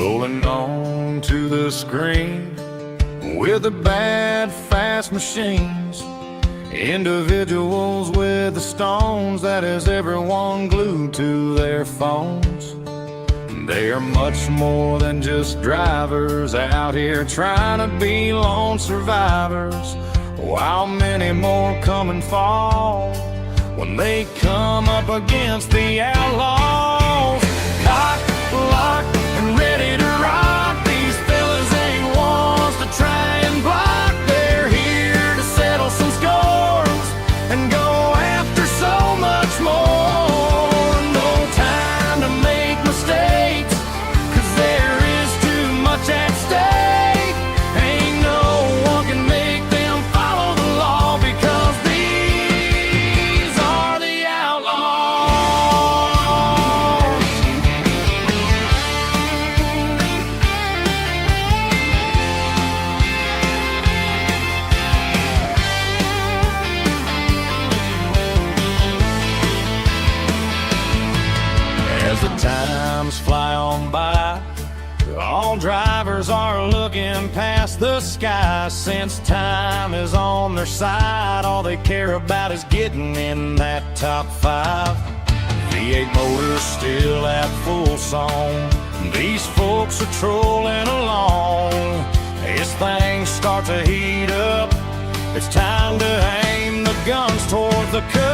Rolling on to the screen with the bad fast machines, individuals with the stones that has everyone glued to their phones. They are much more than just drivers out here trying to be lone survivors, while many more come and fall when they come up against the outlaws. Cock, lock, and ready to rock. These fellas ain't ones to try and block. They're here to settle some scores and go after so much more. No time to make mistakes, 'cause there is too much at stake. Ain't no one can make them follow the law, because these are the outlaws. As the times fly on by, all drivers are looking past the sky. Since time is on their side, all they care about is getting in that top five. V8 motors still at full song. These folks are trolling along. As things start to heat up, it's time to aim the guns toward the cup.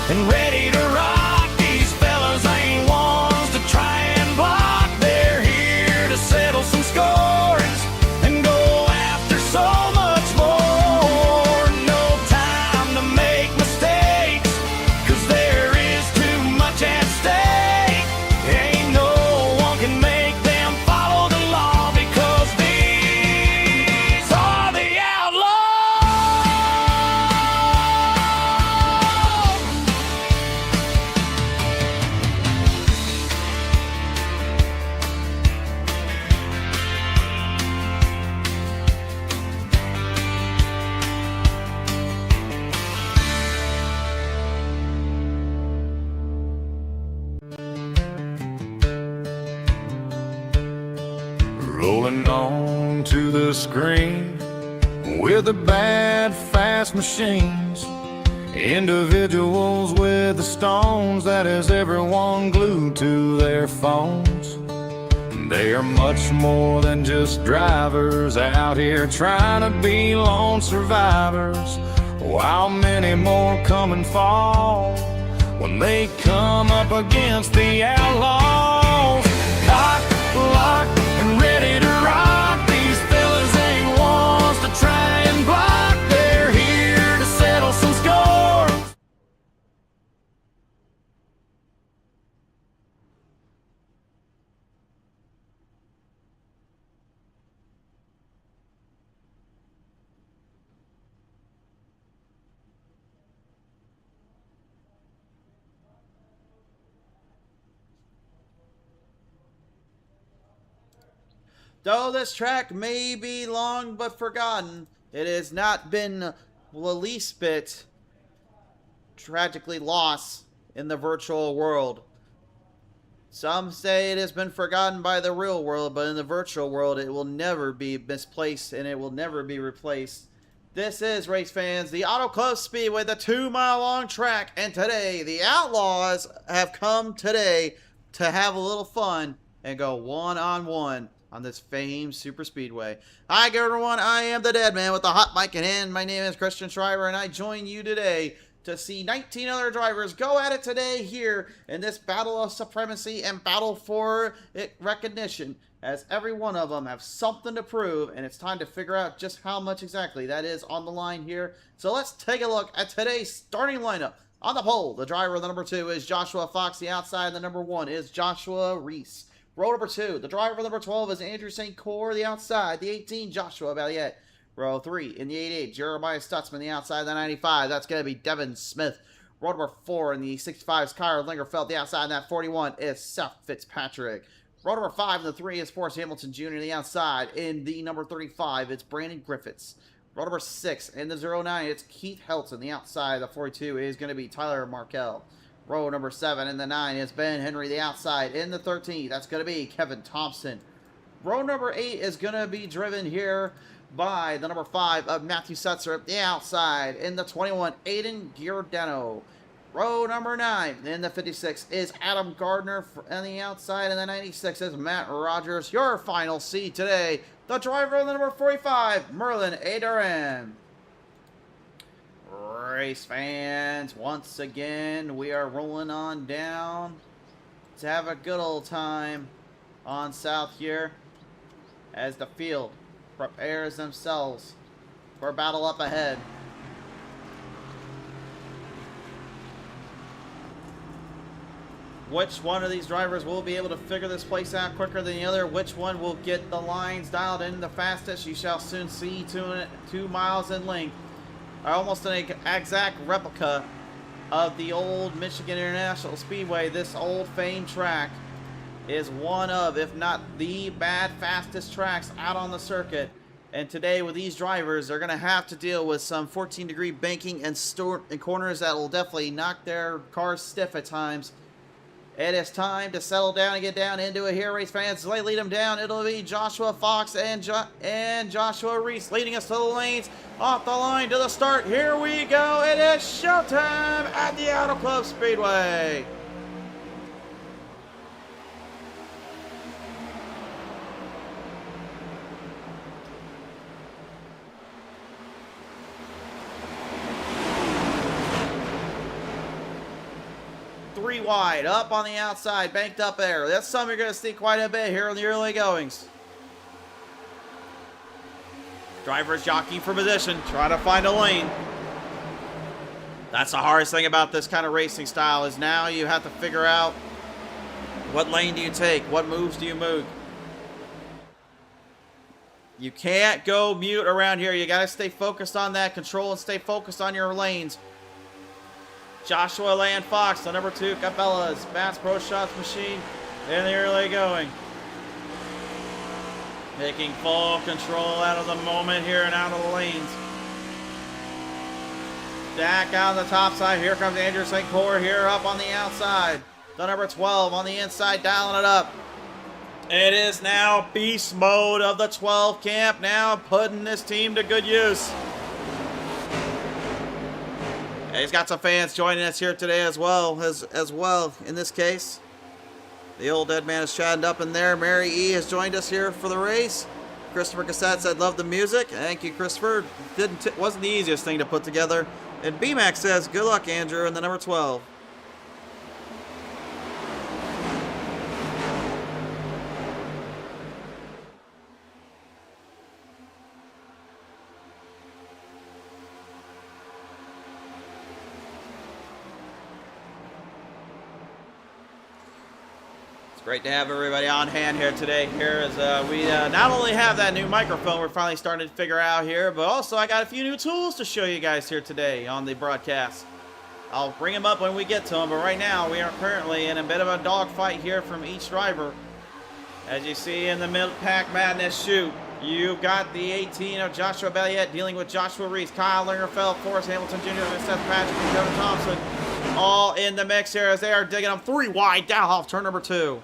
And ready to rock. These fellas ain't ones to try and block. They're here to settle some scores and go after so much more. No time to make mistakes, 'cause there is too much at stake. Ain't no one can make them follow the law, because these are the outlaws. Rolling on to the screen with the bad fast machines, individuals with the stones that has everyone glued to their phones. They are much more than just drivers out here trying to be lone survivors, while many more come and fall when they come up against the outlaws. Cock, lock, and ready to rock. These fellas ain't ones to try and block. They're here to settle some scores. Though this track may be long but forgotten, it has not been the least bit tragically lost in the virtual world. Some say it has been forgotten by the real world, but in the virtual world it will never be misplaced and it will never be replaced. This is, race fans, the Auto Club Speedway, the 2-mile-long track, and today the Outlaws have come today to have a little fun and go one-on-one on this famed super speedway. Hi everyone, I am the Dead Man with the hot mic in hand. My name is Christian Schreiber, and I join you today to see 19 other drivers go at it today here in this battle of supremacy and battle for recognition, as every one of them have something to prove, and it's time to figure out just how much exactly that is on the line here. So let's take a look at today's starting lineup. On the pole, the driver of the number 2 is Joshua Fox. The outside, the number 1 is Joshua Reese. Row number 2, the driver of number 12 is Andrew St. Cyr. The outside, the 18, Joshua Valiette. Row 3, in the 88, Jeremiah Stutzman. The outside, the 95, that's going to be Devin Smith. Row number 4, in the 65 is Kyler Lingerfeld. The outside, in that 41 is Seth Fitzpatrick. Row number 5 in the 3 is Forrest Hamilton Jr. on the outside. In the number 35, it's Brandon Griffiths. Row number 6 in the 09, it's Keith Helton. The outside, the 42 is going to be Tyler Markell. Row number 7 in the 9 is Ben Henry. The outside in the 13, that's going to be Kevin Thompson. Row number 8 is going to be driven here by the number 5 of Matthew Setzer. The outside in the 21, Aiden Giordano. Row number 9 in the 56 is Adam Gardner on the outside, and the 96 is Matt Rogers. Your final seat today, the driver of the number 45, Merlin A. Duran. Race fans, once again, we are rolling on down to have a good old time on South here as the field prepares themselves for battle up ahead. Which one of these drivers will be able to figure this place out quicker than the other? Which one will get the lines dialed in the fastest? You shall soon see. 2 miles in length. Almost an exact replica of the old Michigan International Speedway. This old famed track is one of, if not the fastest tracks out on the circuit. And today with these drivers, they're going to have to deal with some 14-degree banking and corners that will definitely knock their cars stiff at times. It is time to settle down and get down into it here, race fans. As they lead them down, it'll be Joshua Fox and Joshua Reese leading us to the lanes. Off the line to the start. Here we go. It is showtime at the Auto Club Speedway. Three wide, up on the outside, banked up there. That's something you're going to see quite a bit here in the early goings. Drivers jockeying for position, trying to find a lane. That's the hardest thing about this kind of racing style is now you have to figure out what lane do you take, what moves do you move. You can't go mute around here. You got to stay focused on that control and stay focused on your lanes. Joshua Land Fox, the number 2 Cabela's Bass Pro Shots machine in the early going. Taking full control out of the moment here and out of the lanes. Back out on the top side. Here comes Andrew St. Clair here up on the outside. The number 12 on the inside, dialing it up. It is now beast mode of the 12 camp, now putting this team to good use. He's got some fans joining us here today as well in this case. The old dead man is chatting up in there. Mary E has joined us here for the race. Christopher Cassette said, love the music. Thank you, Christopher. Wasn't the easiest thing to put together. And BMAX says, good luck, Andrew, in the number 12. Great to have everybody on hand here today. Here as we not only have that new microphone we're finally starting to figure out here, but also I got a few new tools to show you guys here today on the broadcast. I'll bring them up when we get to them, but right now we are currently in a bit of a dogfight here from each driver. As you see in the mid-pack madness shoot, you've got the 18 of Joshua Belliette dealing with Joshua Reese, Kyle Lingerfeld, Forrest Hamilton Jr., Seth Patrick, and Kevin Thompson all in the mix here as they are digging them 3 wide down off turn number 2.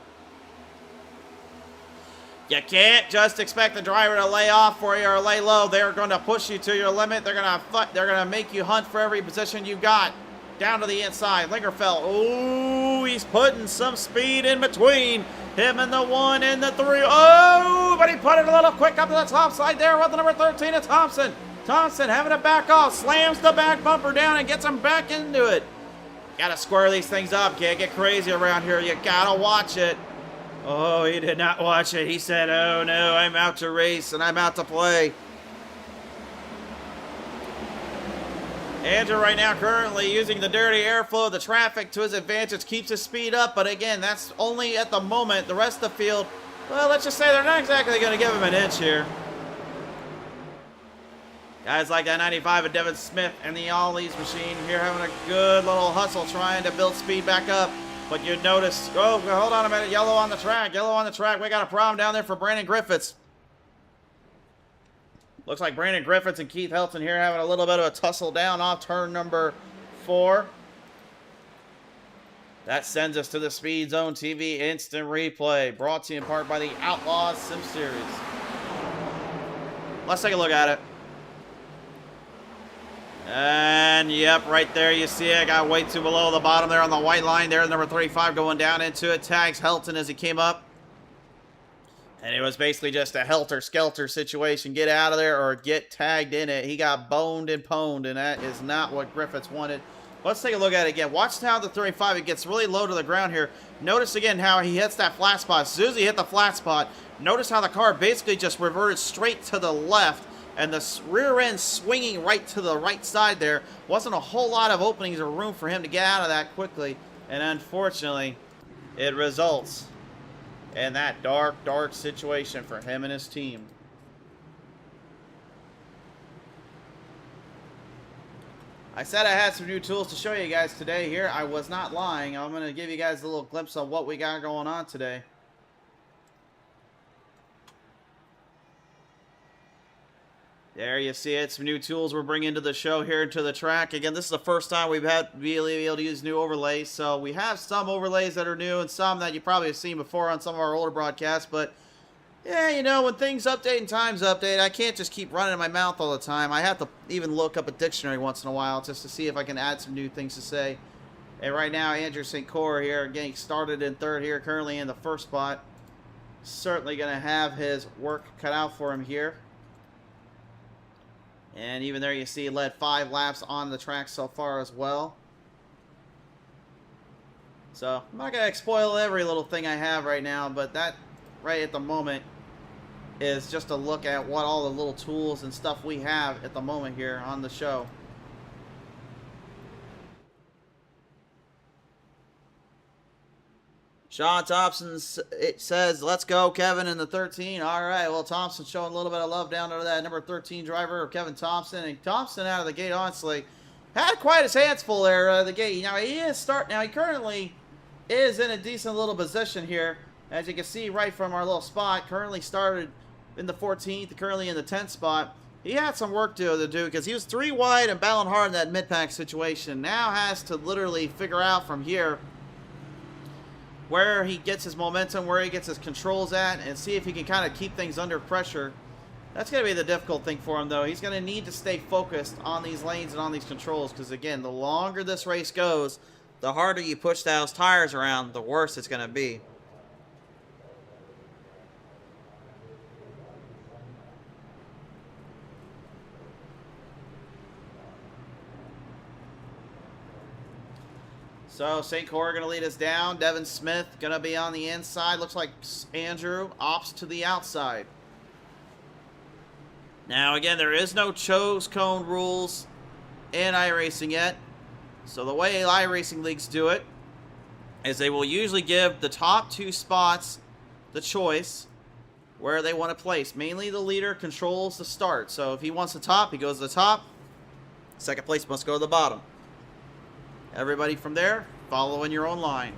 You can't just expect the driver to lay off for you or lay low. They're going to push you to your limit. They're going to make you hunt for every position you got. Down to the inside. Lingerfeld. Ooh, he's putting some speed in between him and the 1 and the 3. Oh, but he put it a little quick up to the top side there with the number 13 of Thompson. Thompson having to back off. Slams the back bumper down and gets him back into it. Got to square these things up. Can't get crazy around here. You got to watch it. Oh, he did not watch it. He said, oh no, I'm out to race and I'm out to play. Andrew right now currently using the dirty airflow of the traffic to his advantage, keeps his speed up, but again, that's only at the moment. The rest of the field, well, let's just say they're not exactly going to give him an inch here. Guys like that 95 of Devin Smith and the Outlaws machine here having a good little hustle trying to build speed back up. But you notice, oh, hold on a minute, yellow on the track, yellow on the track. We got a problem down there for Brandon Griffiths. Looks like Brandon Griffiths and Keith Helton here having a little bit of a tussle down off turn number 4. That sends us to the Speed Zone TV Instant Replay, brought to you in part by the Outlaws Sim Series. Let's take a look at it. And, yep, right there you see it. Got way too below the bottom there on the white line. There's number 35 going down into it. Tags Helton as he came up. And it was basically just a helter-skelter situation. Get out of there or get tagged in it. He got boned and pwned, and that is not what Griffiths wanted. Let's take a look at it again. Watch how the 35, it gets really low to the ground here. Notice again how he hits that flat spot. As soon as he hit the flat spot, notice how the car basically just reverted straight to the left, and the rear end swinging right to the right side there. Wasn't a whole lot of openings or room for him to get out of that quickly, and unfortunately, it results in that dark, dark situation for him and his team. I said I had some new tools to show you guys today here. I was not lying. I'm going to give you guys a little glimpse of what we got going on today. There you see it. Some new tools we're bringing to the show here to the track. Again, this is the first time we've had really able to use new overlays. So we have some overlays that are new and some that you probably have seen before on some of our older broadcasts. But yeah, you know, when things update and times update, I can't just keep running in my mouth all the time. I have to even look up a dictionary once in a while just to see if I can add some new things to say. And right now, Andrew St. Cor here getting started in third here, currently in the first spot. Certainly going to have his work cut out for him here. And even there you see he led 5 laps on the track so far as well. So I'm not going to spoil every little thing I have right now, but that right at the moment is just a look at what all the little tools and stuff we have at the moment here on the show. Sean Thompson, it says, let's go, Kevin, in the 13. All right, well, Thompson showing a little bit of love down to that number 13 driver, Kevin Thompson. And Thompson out of the gate, honestly, had quite his hands full there at the gate. Now, he currently is in a decent little position here. As you can see right from our little spot, currently started in the 14th, currently in the 10th spot. He had some work to do because he was 3 wide and battling hard in that mid-pack situation. Now has to literally figure out from here where he gets his momentum, where he gets his controls at, and see if he can kind of keep things under pressure. That's going to be the difficult thing for him, though. He's going to need to stay focused on these lanes and on these controls because, again, the longer this race goes, the harder you push those tires around, the worse it's going to be. So St. Cor going to lead us down. Devin Smith going to be on the inside. Looks like Andrew opts to the outside. Now, again, there is no chose cone rules in iRacing yet. So the way iRacing leagues do it is they will usually give the top 2 spots the choice where they want to place. Mainly the leader controls the start. So if he wants the top, he goes to the top. Second place must go to the bottom. Everybody from there, follow in your own line.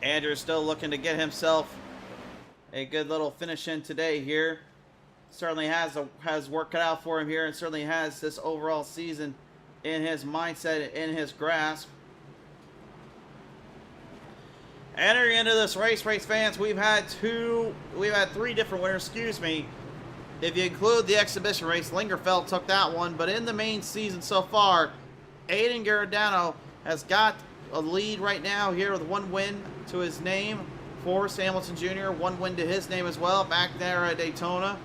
Andrew's still looking to get himself a good little finish in today here. Certainly has work cut out for him here, and certainly has this overall season in his mindset, in his grasp. Entering into this race fans, we've had 3 different winners, excuse me. If you include the exhibition race, Lingerfeld took that one, but in the main season so far, Aiden Garradano has got a lead right now here with 1 win to his name. Forrest Hamilton Jr., 1 win to his name as well, back there at Daytona.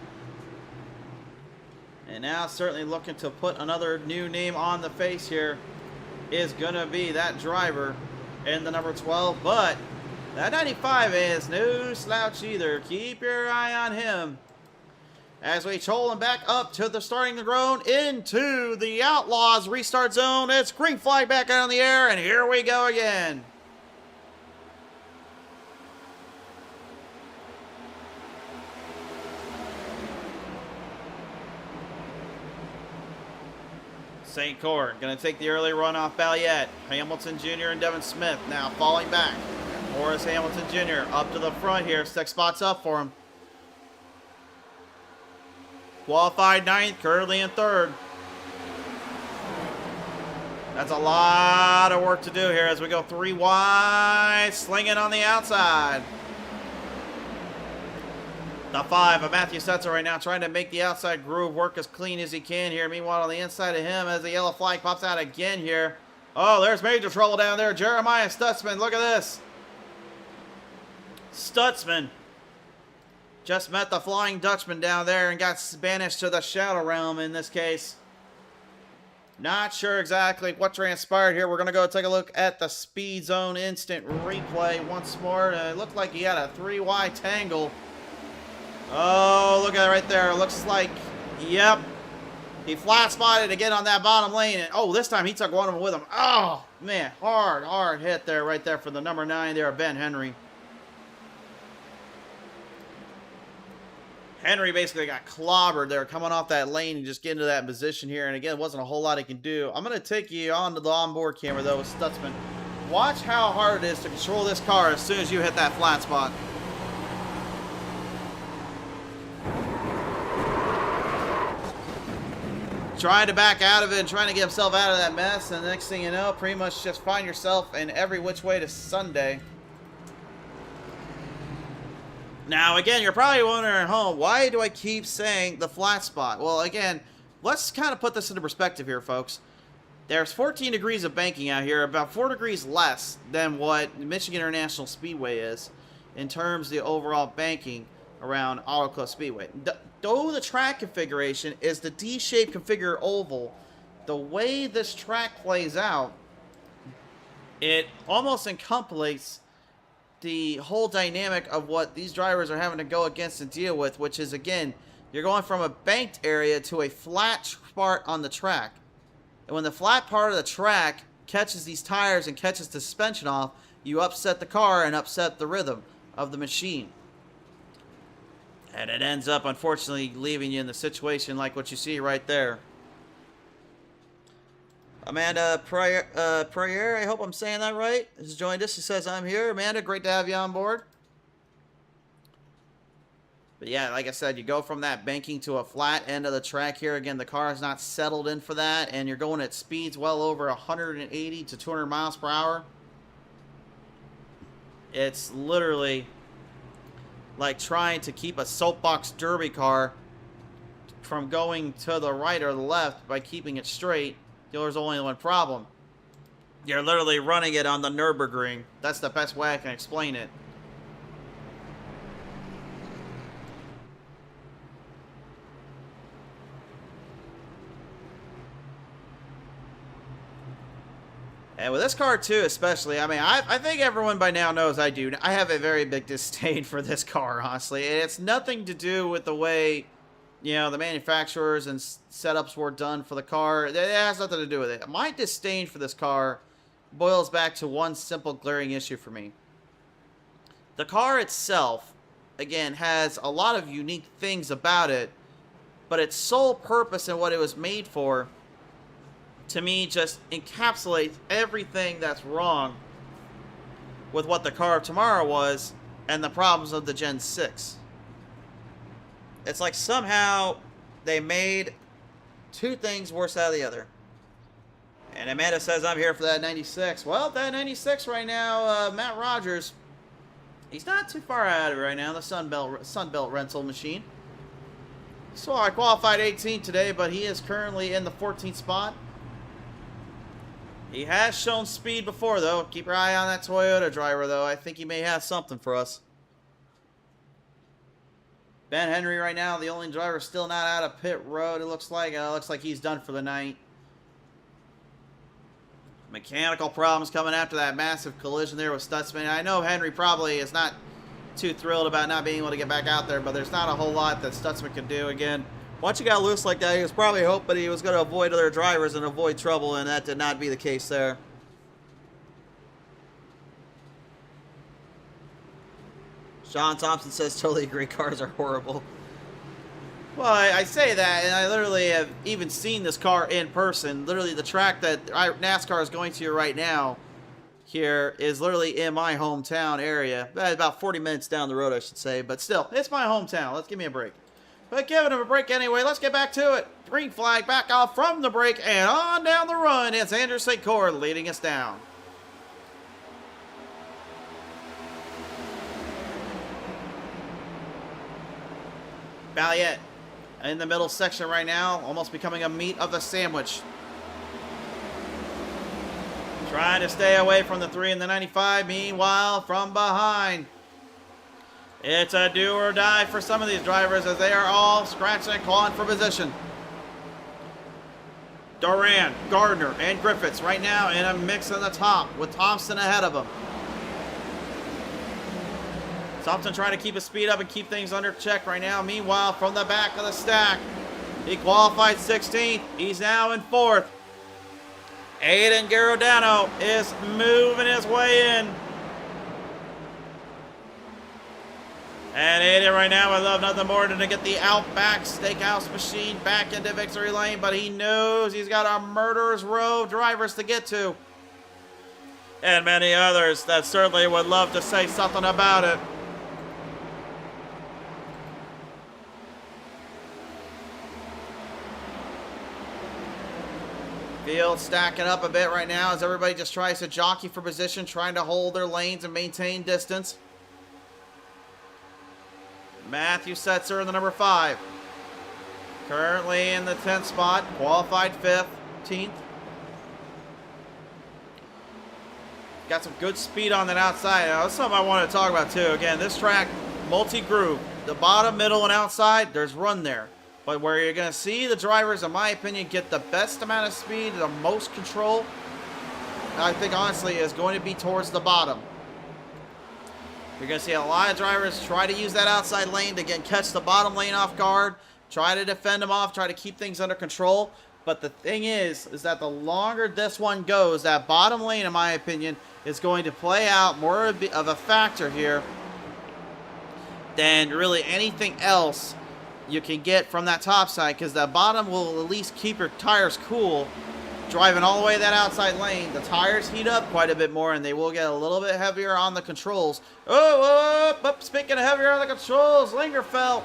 And now certainly looking to put another new name on the face here is going to be that driver in the number 12, but that 95 is no slouch either. Keep your eye on him as we troll him back up to the starting ground into the Outlaws restart zone. It's green flag back out in the air, and here we go again. St. Court going to take the early run off Balliet. Hamilton Jr. and Devin Smith now falling back. Morris Hamilton Jr. up to the front here. Stick spots up for him. Qualified 9th, currently in 3rd. That's a lot of work to do here as we go 3 wide, slinging on the outside. The 5 of Matthew Setzer right now trying to make the outside groove work as clean as he can here. Meanwhile, on the inside of him as the yellow flag pops out again here. Oh, there's major trouble down there. Jeremiah Stutzman, look at this. Stutzman just met the Flying Dutchman down there and got banished to the Shadow Realm in this case. Not sure exactly what transpired here. We're going to go take a look at the Speed Zone instant replay once more. It looked like he had a 3-wide tangle. Oh, look at it right there. It looks like, yep. He flat spotted again on that bottom lane. And, oh, this time he took one of them with him. Oh, man. Hard hit there right there for the number 9 there, Ben Henry. Henry basically got clobbered there coming off that lane and just getting to that position here. And again, wasn't a whole lot he can do. I'm going to take you onto the onboard camera, though, with Stutzman. Watch how hard it is to control this car as soon as you hit that flat spot. Trying to back out of it and trying to get himself out of that mess. And the next thing you know, pretty much just find yourself in every which way to Sunday. Now, again, you're probably wondering at home, why do I keep saying the flat spot? Well, again, let's kind of put this into perspective here, folks. There's 14 degrees of banking out here, about 4 degrees less than what Michigan International Speedway is in terms of the overall banking around Auto Club Speedway. Though the track configuration is the D-shaped configured oval, the way this track plays out, it almost encompasses the whole dynamic of what these drivers are having to go against and deal with, which is, again, you're going from a banked area to a flat part on the track. And when the flat part of the track catches these tires and catches the suspension off, you upset the car and upset the rhythm of the machine. And it ends up, unfortunately, leaving you in the situation like what you see right there. Amanda Prayer, I hope I'm saying that right, has joined us. She says, I'm here. Amanda, great to have you on board. But yeah, like I said, you go from that banking to a flat end of the track here. Again, the car is not settled in for that, and you're going at speeds well over 180 to 200 miles per hour. It's literally like trying to keep a soapbox derby car from going to the right or the left by keeping it straight. There's only one problem. You're literally running it on the Nürburgring. That's the best way I can explain it. And with this car too, especially, I mean, I think everyone by now knows I do. I have a very big disdain for this car, honestly. And it's nothing to do with the way, you know, the manufacturers and setups were done for the car. It has nothing to do with it. My disdain for this car boils back to one simple glaring issue for me. The car itself, again, has a lot of unique things about it, but its sole purpose and what it was made for, to me, just encapsulates everything that's wrong with what the car of tomorrow was and the problems of the Gen 6. It's like somehow they made two things worse out of the other. And Amanda says, I'm here for that 96. Well, that 96 right now, Matt Rogers, he's not too far out of it right now, the Sunbelt rental machine. So I qualified 18 today, but he is currently in the 14th spot. He has shown speed before, though. Keep your eye on that Toyota driver, though. I think he may have something for us. Ben Henry right now, the only driver still not out of pit road, it looks like. Looks like he's done for the night. Mechanical problems coming after that massive collision there with Stutzman. I know Henry probably is not too thrilled about not being able to get back out there, but there's not a whole lot that Stutzman can do. Again, once you got loose like that, he was probably hoping he was going to avoid other drivers and avoid trouble, and that did not be the case there. Sean Thompson says, totally agree, cars are horrible. Well, I say that, and I literally have even seen this car in person. Literally, the track that NASCAR is going to right now here is literally in my hometown area. About 40 minutes down the road, I should say. But still, it's my hometown. Let's give me a break. But giving him a break anyway, let's get back to it. Green flag back off from the break and on down the run. It's Andrew St. Cyr leading us down. Balliet in the middle section right now, almost becoming a meat of the sandwich. Trying to stay away from the 3 and the 95. Meanwhile, from behind, it's a do or die for some of these drivers as they are all scratching and clawing for position. Duran, Gardner, and Griffiths right now in a mix in the top with Thompson ahead of them. Thompson trying to keep his speed up and keep things under check right now. Meanwhile, from the back of the stack, he qualified 16th. He's now in 4th. Aiden Giordano is moving his way in. And Aiden right now would love nothing more than to get the Outback Steakhouse machine back into victory lane, but he knows he's got a murderer's row of drivers to get to. And many others that certainly would love to say something about it. Field stacking up a bit right now as everybody just tries to jockey for position, trying to hold their lanes and maintain distance. Matthew Setzer in the number 5. Currently in the 10th spot, qualified 15th. Got some good speed on that outside. Now, that's something I want to talk about too. Again, this track, multi-groove. The bottom, middle, and outside, there's run there. But where you're going to see the drivers, in my opinion, get the best amount of speed, the most control, I think, honestly, is going to be towards the bottom. You're going to see a lot of drivers try to use that outside lane to, again, catch the bottom lane off guard, try to defend them off, try to keep things under control. But the thing is that the longer this one goes, that bottom lane, in my opinion, is going to play out more of a factor here than really anything else you can get from that top side, because the bottom will at least keep your tires cool. Driving all the way that outside lane, the tires heat up quite a bit more, and they will get a little bit heavier on the controls. Speaking of heavier on the controls, Lingerfeld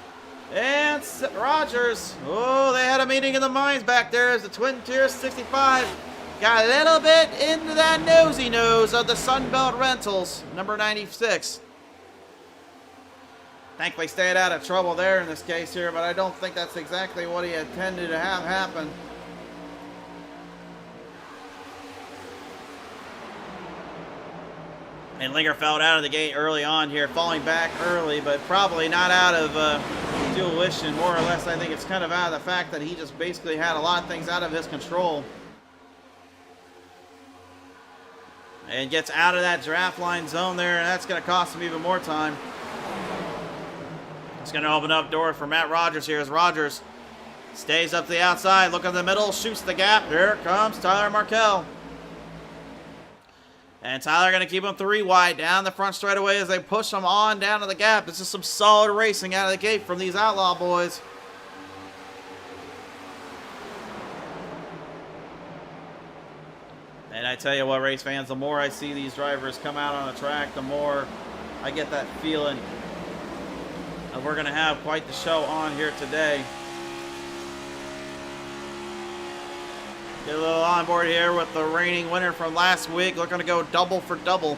and Rogers. Oh, they had a meeting in the mines back there as the Twin Tier 65 got a little bit into that nosy nose of the Sunbelt Rentals, number 96. Thankfully stayed out of trouble there in this case here, but I don't think that's exactly what he intended to have happen. And Lingerfeld out of the gate early on here, falling back early, but probably not out of tuition. More or less, I think it's kind of out of the fact that he just basically had a lot of things out of his control. And gets out of that draft line zone there, and that's going to cost him even more time. It's going to open up door for Matt Rogers here as Rogers stays up to the outside, look in the middle, shoots the gap. There comes Tyler Markell. And Tyler going to keep him 3 wide down the front straightaway as they push him on down to the gap. This is some solid racing out of the gate from these Outlaw boys. And I tell you what, race fans, the more I see these drivers come out on the track, the more I get that feeling. And we're going to have quite the show on here today. Get a little on board here with the reigning winner from last week. Looking to go double for double.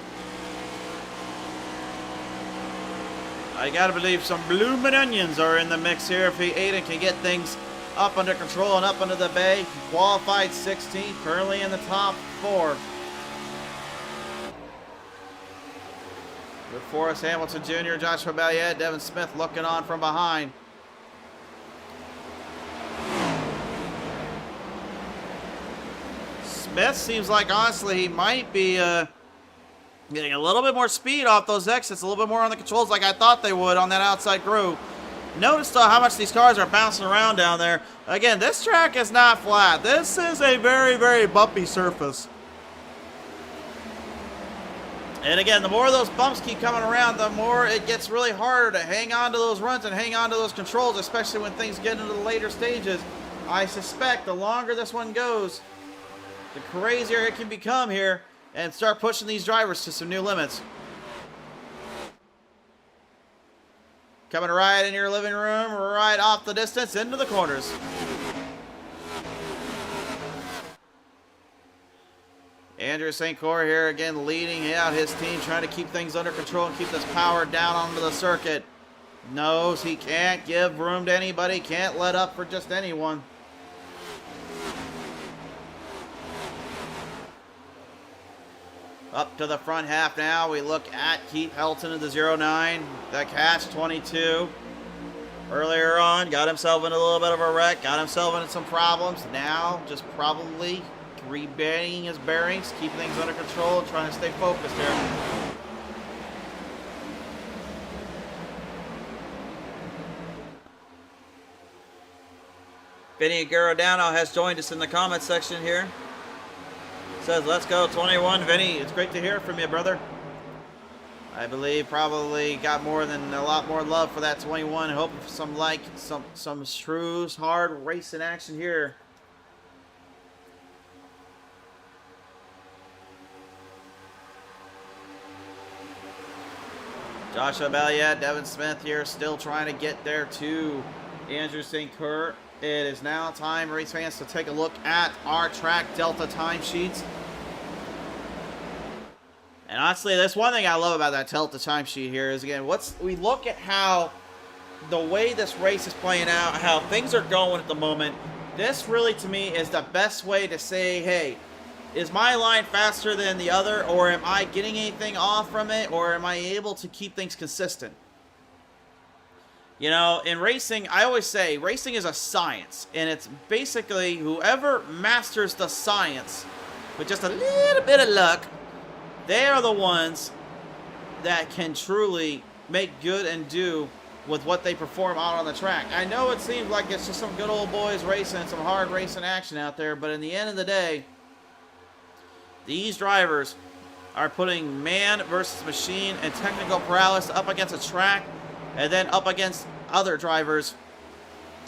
I got to believe some bloomin' onions are in the mix here if Aiden can get things up under control and up under the bay. Qualified 16th, currently in the top 4. With Forrest Hamilton Jr., Joshua Balliet, Devin Smith looking on from behind. Smith seems like, honestly, he might be getting a little bit more speed off those exits, a little bit more on the controls like I thought they would on that outside groove. Notice, though, how much these cars are bouncing around down there. Again, this track is not flat. This is a very, very bumpy surface. And again, the more those bumps keep coming around, the more it gets really harder to hang on to those runs and hang on to those controls, especially when things get into the later stages. I suspect the longer this one goes, the crazier it can become here and start pushing these drivers to some new limits. Coming right in your living room, right off the distance, into the corners. Andrew St. Croix here again leading out his team, trying to keep things under control and keep this power down onto the circuit. Knows he can't give room to anybody, can't let up for just anyone. Up to the front half now, we look at Keith Helton of the 09, the catch-22. Earlier on, got himself in a little bit of a wreck, got himself into some problems. Now, just probably regaining his bearings, keeping things under control, and trying to stay focused here. Vinny Garodano has joined us in the comment section here. Says, let's go 21. Vinny, it's great to hear from you, brother. I believe probably got more than a lot more love for that 21. Hope for some shrews, hard racing action here. Joshua Balliet, Devin Smith here, still trying to get there to Andrew St. Croix. It is now time, race fans, to take a look at our track Delta timesheets. And honestly, that's one thing I love about that Delta timesheet here is, again, we look at how the way this race is playing out, how things are going at the moment. This really, to me, is the best way to say, hey, is my line faster than the other, or am I getting anything off from it, or am I able to keep things consistent? You know, in racing, I always say racing is a science, and it's basically whoever masters the science with just a little bit of luck, they are the ones that can truly make good and do with what they perform out on the track. I know it seems like it's just some good old boys racing, some hard racing action out there, but in the end of the day, these drivers are putting man versus machine and technical prowess up against a track and then up against other drivers.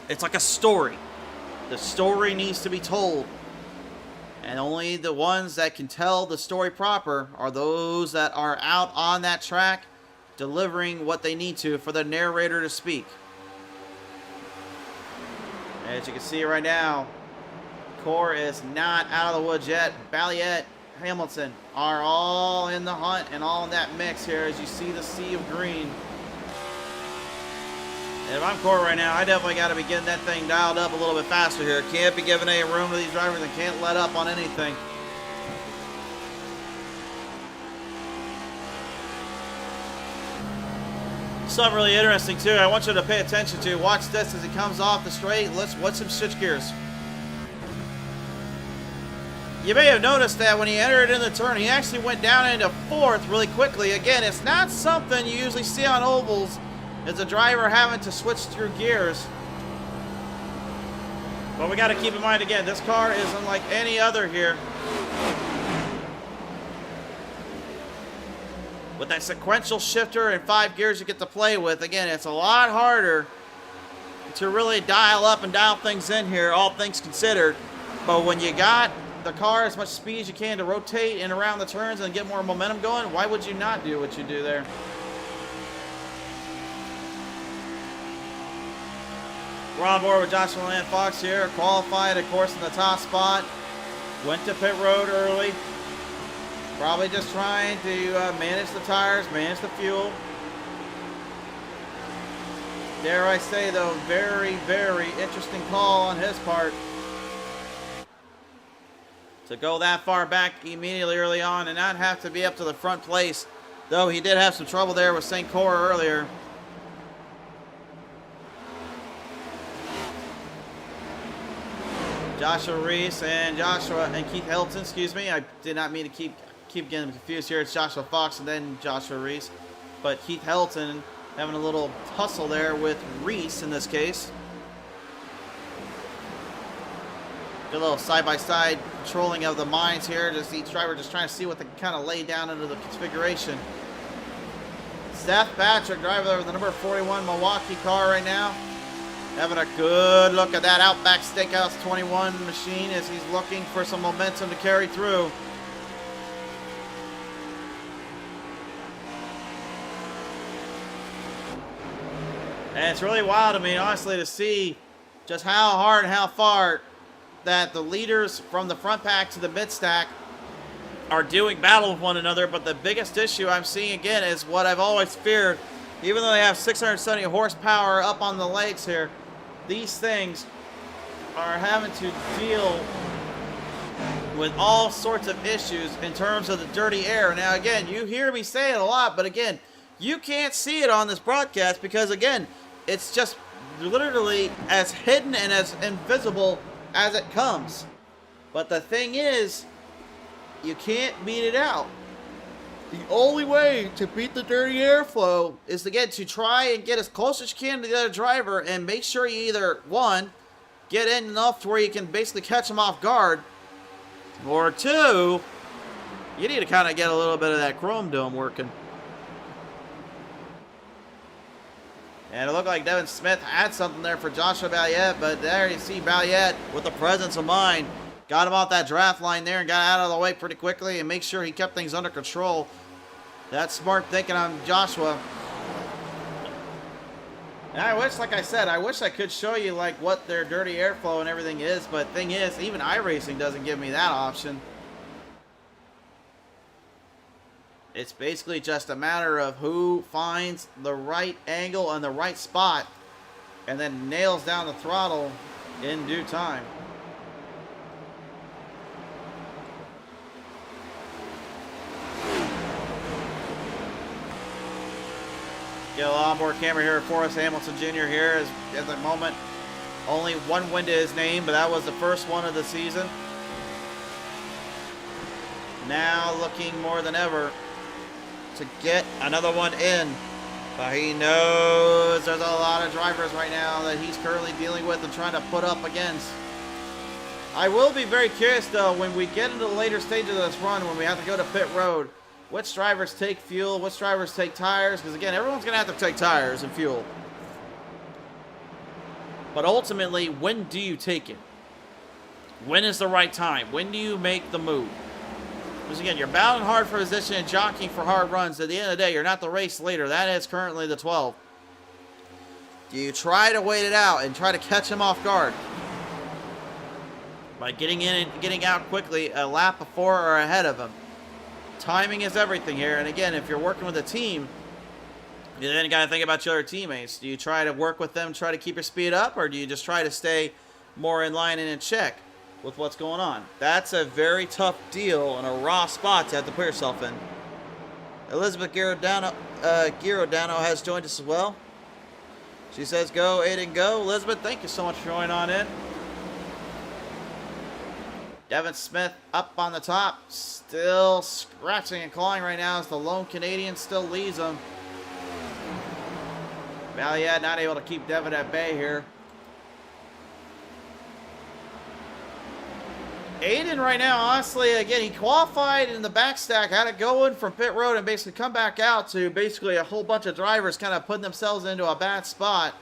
It's like a story. The story needs to be told. And only the ones that can tell the story proper are those that are out on that track delivering what they need to for the narrator to speak. As you can see right now, Core is not out of the woods yet. Balliet, Hamilton are all in the hunt and all in that mix here as you see the sea of green. And if I'm Core right now, I definitely got to be getting that thing dialed up a little bit faster here. Can't be giving any room to these drivers and can't let up on anything. Something really interesting too, I want you to pay attention to. Watch this as it comes off the straight. Let's watch some switch gears. You may have noticed that when he entered in the turn, he actually went down into fourth really quickly. Again, it's not something you usually see on ovals, as a driver having to switch through gears. But we got to keep in mind, again, this car is unlike any other here. With that sequential shifter and 5 gears you get to play with, again, it's a lot harder to really dial up and dial things in here, all things considered. But when you got the car as much speed as you can to rotate and around the turns and get more momentum going, why would you not do what you do there? We're on board with Joshua Land Fox here, qualified, of course, in the top spot. Went to pit road early. Probably just trying to manage the tires, manage the fuel. Dare I say, though, very, very interesting call on his part to go that far back immediately early on and not have to be up to the front place, though he did have some trouble there with St. Croix earlier. Joshua Reese and Keith Helton, excuse me. I did not mean to keep getting confused here. It's Joshua Fox and then Joshua Reese. But Keith Helton having a little tussle there with Reese in this case. a little side-by-side patrolling of the mines here. Just each driver just trying to see what they can kind of lay down into the configuration. Seth Patrick, driver of the number 41 Milwaukee car right now, having a good look at that Outback Steakhouse 21 machine as he's looking for some momentum to carry through. And it's really wild to me, honestly, to see just how hard and how far that the leaders from the front pack to the mid stack are doing battle with one another. But the biggest issue I'm seeing again is what I've always feared. Even though they have 670 horsepower up on the legs here, these things are having to deal with all sorts of issues in terms of the dirty air. Now, again, you hear me say it a lot, but again, you can't see it on this broadcast because, again, it's just literally as hidden and as invisible as it comes. But the thing is, you can't beat it out. The only way to beat the dirty airflow is, again, to try and get as close as you can to the other driver and make sure you either, one, get in enough to where you can basically catch them off guard, or two, you need to kind of get a little bit of that chrome dome working. And it looked like Devin Smith had something there for Joshua Balliet, but there you see Balliet with the presence of mind. Got him off that draft line there and got out of the way pretty quickly and make sure he kept things under control. That's smart thinking on Joshua. And I wish, like I said, I wish I could show you like what their dirty airflow and everything is, but thing is, even iRacing doesn't give me that option. It's basically just a matter of who finds the right angle and the right spot and then nails down the throttle in due time. Get a onboard camera here for us. Hamilton Jr. here is at the moment only one win to his name, but that was the first one of the season. Now looking more than ever to get another one in, but he knows there's a lot of drivers right now that he's currently dealing with and trying to put up against. I will be very curious though when we get into the later stages of this run, when we have to go to pit road, which drivers take fuel, which drivers take tires, because again, everyone's going to have to take tires and fuel. But ultimately, when do you take it? When is the right time? When do you make the move? Because again, you're battling hard for position and jockeying for hard runs. At the end of the day, you're not the race leader. That is currently the 12. Do you try to wait it out and try to catch him off guard by getting in and getting out quickly a lap before or ahead of him? Timing is everything here. And again, if you're working with a team, you then got to think about your other teammates. Do you try to work with them, try to keep your speed up, or do you just try to stay more in line and in check with what's going on? That's a very tough deal and a raw spot to have to put yourself in. Elizabeth Giordano has joined us as well. She says, go, Aiden, go. Elizabeth, thank you so much for joining on in. Devin Smith up on the top, still scratching and clawing right now as the lone Canadian still leads him. Balliet not able to keep Devin at bay here. Aiden right now, honestly, again, he qualified in the back stack, had it going from pit road and basically come back out to basically a whole bunch of drivers kind of putting themselves into a bad spot.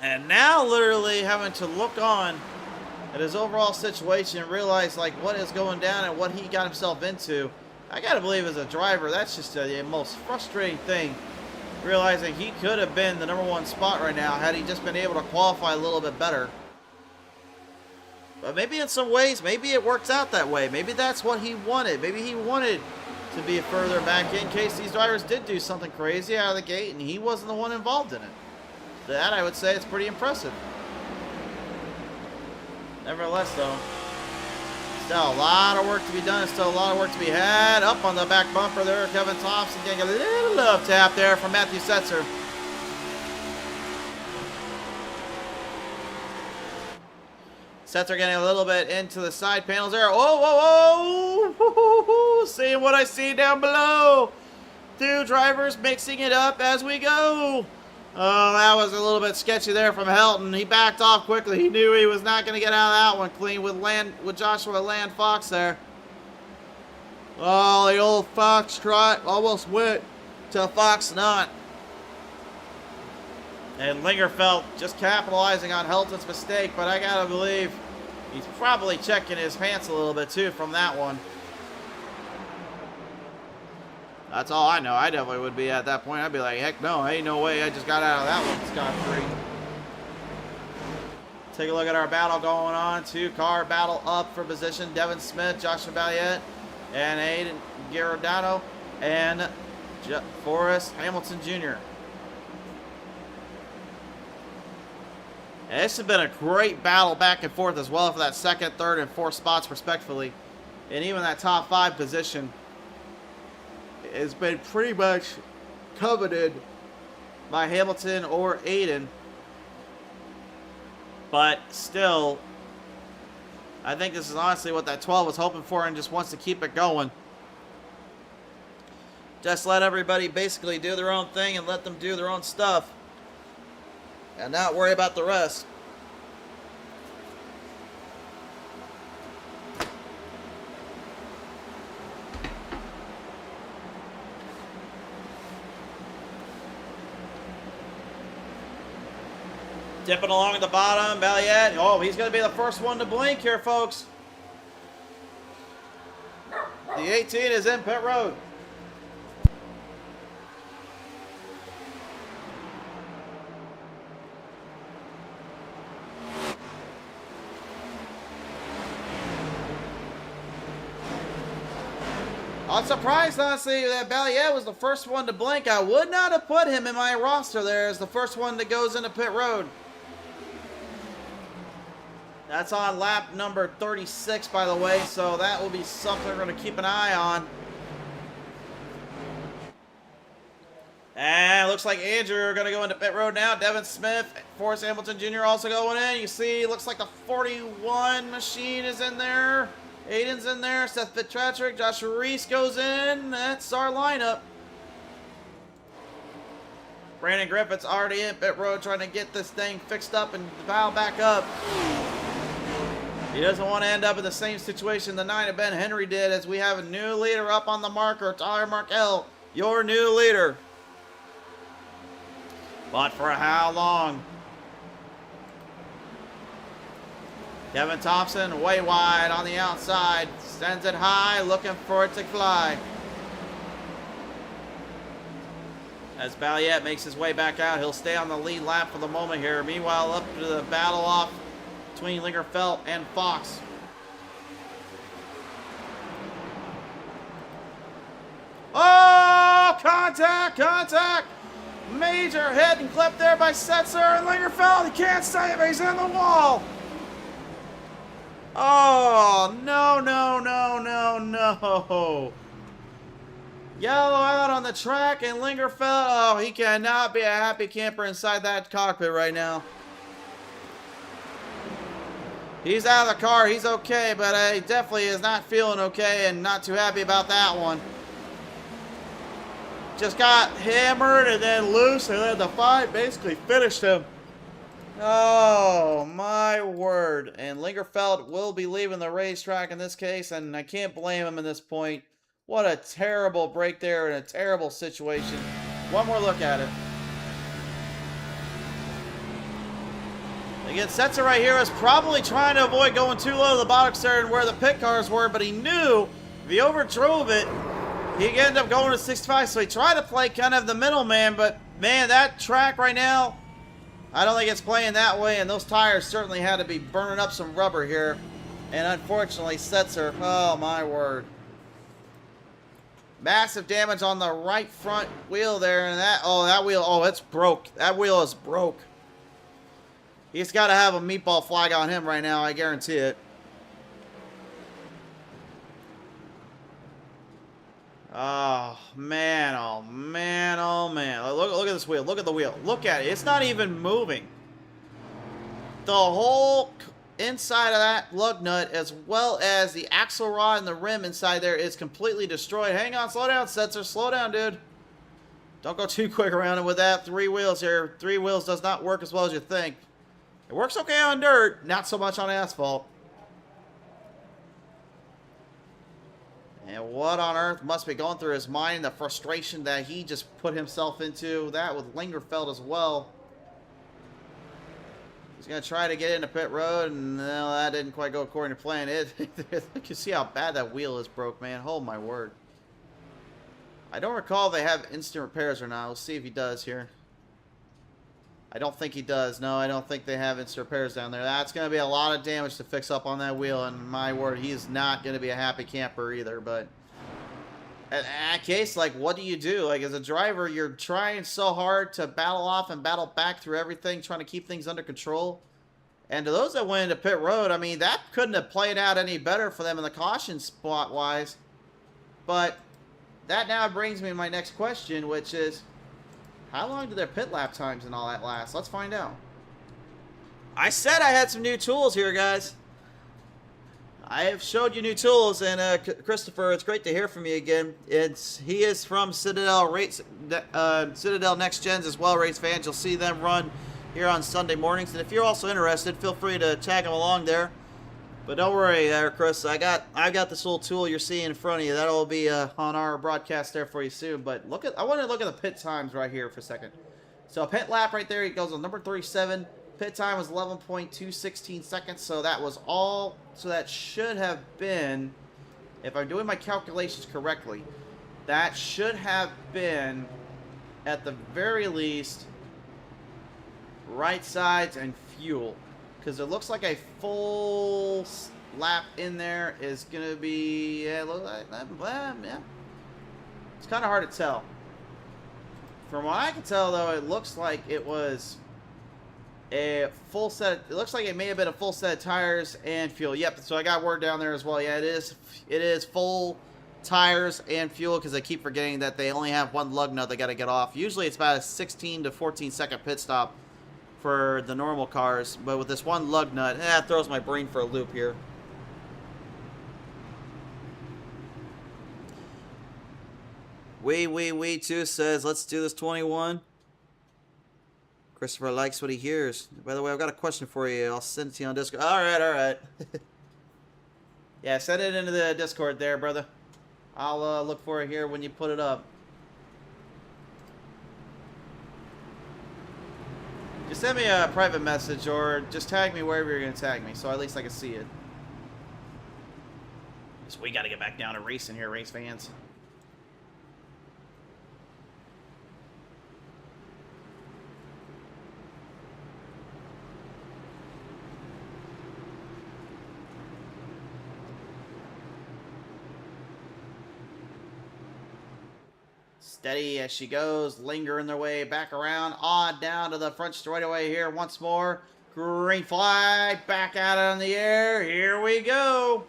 And now literally having to look on at his overall situation and realize like what is going down and what he got himself into. I gotta believe as a driver, that's just the most frustrating thing. Realizing he could have been the #1 spot right now had he just been able to qualify a little bit better. But maybe in some ways, maybe it works out that way. Maybe that's what he wanted. Maybe he wanted to be further back in case these drivers did do something crazy out of the gate and he wasn't the one involved in it. That, I would say, it's pretty impressive. Nevertheless, though, still a lot of work to be done. Still a lot of work to be had. Up on the back bumper there, Kevin Thompson getting a little love tap there from Matthew Setzer. Setzer getting a little bit into the side panels there. Oh, whoa, whoa. Seeing what I see down below. Two drivers mixing it up as we go. Oh, that was a little bit sketchy there from Helton. He backed off quickly. He knew he was not going to get out of that one clean with Joshua Land Fox there. Oh, the old Foxtrot almost went to Fox Not. And Lingerfeld just capitalizing on Helton's mistake, but I gotta believe he's probably checking his pants a little bit too from that one. That's all I know. I definitely would be at that point. I'd be like, heck no, ain't no way I just got out of that one scot-free. Take a look at our battle going on. Two-car battle up for position. Devin Smith, Joshua Balliet, and Aiden Giordano, and Forrest Hamilton Jr. And this has been a great battle back and forth as well for that second, third, and fourth spots respectively. And even that top 5 position has been pretty much coveted by Hamilton or Aiden. But still, I think this is honestly what that 12 was hoping for and just wants to keep it going. Just let everybody basically do their own thing and let them do their own stuff. And not worry about the rest. Dipping along at the bottom, Balliet. Oh, he's going to be the first one to blink here, folks. The 18 is in pit road. I'm surprised, honestly, that Balliet was the first one to blink. I would not have put him in my roster there as the first one that goes into pit road. That's on lap number 36, by the way, so that will be something we're going to keep an eye on. And it looks like Andrew are going to go into pit road now. Devin Smith, Forrest Hamilton Jr. also going in. You see, looks like the 41 machine is in there. Aiden's in there. Seth Fitzpatrick, Josh Reese goes in. That's our lineup. Brandon Griffith's already in pit road trying to get this thing fixed up and dial back up. He doesn't want to end up in the same situation the night of Ben Henry did, as we have a new leader up on the marker. Tyler Markell, your new leader. But for how long? Kevin Thompson way wide on the outside. Sends it high, looking for it to fly. As Balliet makes his way back out, he'll stay on the lead lap for the moment here. Meanwhile, up to the battle off between Lingerfeld and Fox. Oh, contact! Major hit and clip there by Setzer, and Lingerfeld, he can't save it, he's in the wall. Oh, no. Yellow out on the track, and Lingerfeld, oh, he cannot be a happy camper inside that cockpit right now. He's out of the car. He's okay, but he definitely is not feeling okay and not too happy about that one. Just got hammered and then loose, and then the fight basically finished him. Oh, my word. And Lingerfeld will be leaving the racetrack in this case, and I can't blame him at this point. What a terrible break there and a terrible situation. One more look at it. Again, Setzer right here is probably trying to avoid going too low to the box there and where the pit cars were, but he knew if he overdrove it, he'd end up going to 65, so he tried to play kind of the middleman, but man, that track right now, I don't think it's playing that way, and those tires certainly had to be burning up some rubber here, and unfortunately, Setzer, oh my word. Massive damage on the right front wheel there, and that wheel, oh, it's broke. That wheel is broke. He's got to have a meatball flag on him right now, I guarantee it. Oh, man. Look at this wheel. Look at the wheel. Look at it. It's not even moving. The whole inside of that lug nut, as well as the axle rod and the rim inside there, is completely destroyed. Hang on. Slow down, Setzer. Slow down, dude. Don't go too quick around it with that. 3 wheels here. 3 wheels does not work as well as you think. It works okay on dirt, not so much on asphalt. And what on earth must be going through his mind, the frustration that he just put himself into. That with Lingerfeld as well. He's going to try to get into pit road, and no, that didn't quite go according to plan. You can see how bad that wheel is broke, man. Oh, my word. I don't recall if they have instant repairs or not. We'll see if he does here. I don't think he does. No, I don't think they have instant repairs down there. That's going to be a lot of damage to fix up on that wheel, and my word, he's not going to be a happy camper either. But in that case, like, what do you do? Like, as a driver, you're trying so hard to battle off and battle back through everything, trying to keep things under control. And to those that went into pit road, I mean, that couldn't have played out any better for them in the caution spot-wise. But that now brings me to my next question, which is, how long do their pit lap times and all that last? Let's find out. I said I had some new tools here, guys. I have showed you new tools, and Christopher, it's great to hear from you again. He is from Citadel Next Gens as well, race fans. You'll see them run here on Sunday mornings, and if you're also interested, feel free to tag them along there. But don't worry there, Chris. I've got this little tool you're seeing in front of you. That'll be on our broadcast there for you soon. But I want to look at the pit times right here for a second. So a pit lap right there, it goes on number 37. Pit time was 11.216 seconds. So that was all. So that should have been, if I'm doing my calculations correctly, that should have been at the very least right sides and fuel. Because it looks like a full lap in there is going to be, yeah, it's kind of hard to tell. From what I can tell, though, it looks like it was a full set, it looks like it may have been a full set of tires and fuel. Yep, so I got word down there as well. Yeah, it is full tires and fuel, because I keep forgetting that they only have one lug nut they got to get off. Usually it's about a 16 to 14 second pit stop for the normal cars, but with this one lug nut, it throws my brain for a loop here. We too says, let's do this 21. Christopher likes what he hears. By the way, I've got a question for you. I'll send it to you on Discord. All right. Yeah, send it into the Discord there, brother. I'll look for it here when you put it up. Just send me a private message, or just tag me wherever you're going to tag me, so at least I can see it. So we got to get back down to racing here, race fans. Steady as she goes, lingering their way back around, on down to the front straightaway here once more. Green flag, back out in the air. Here we go.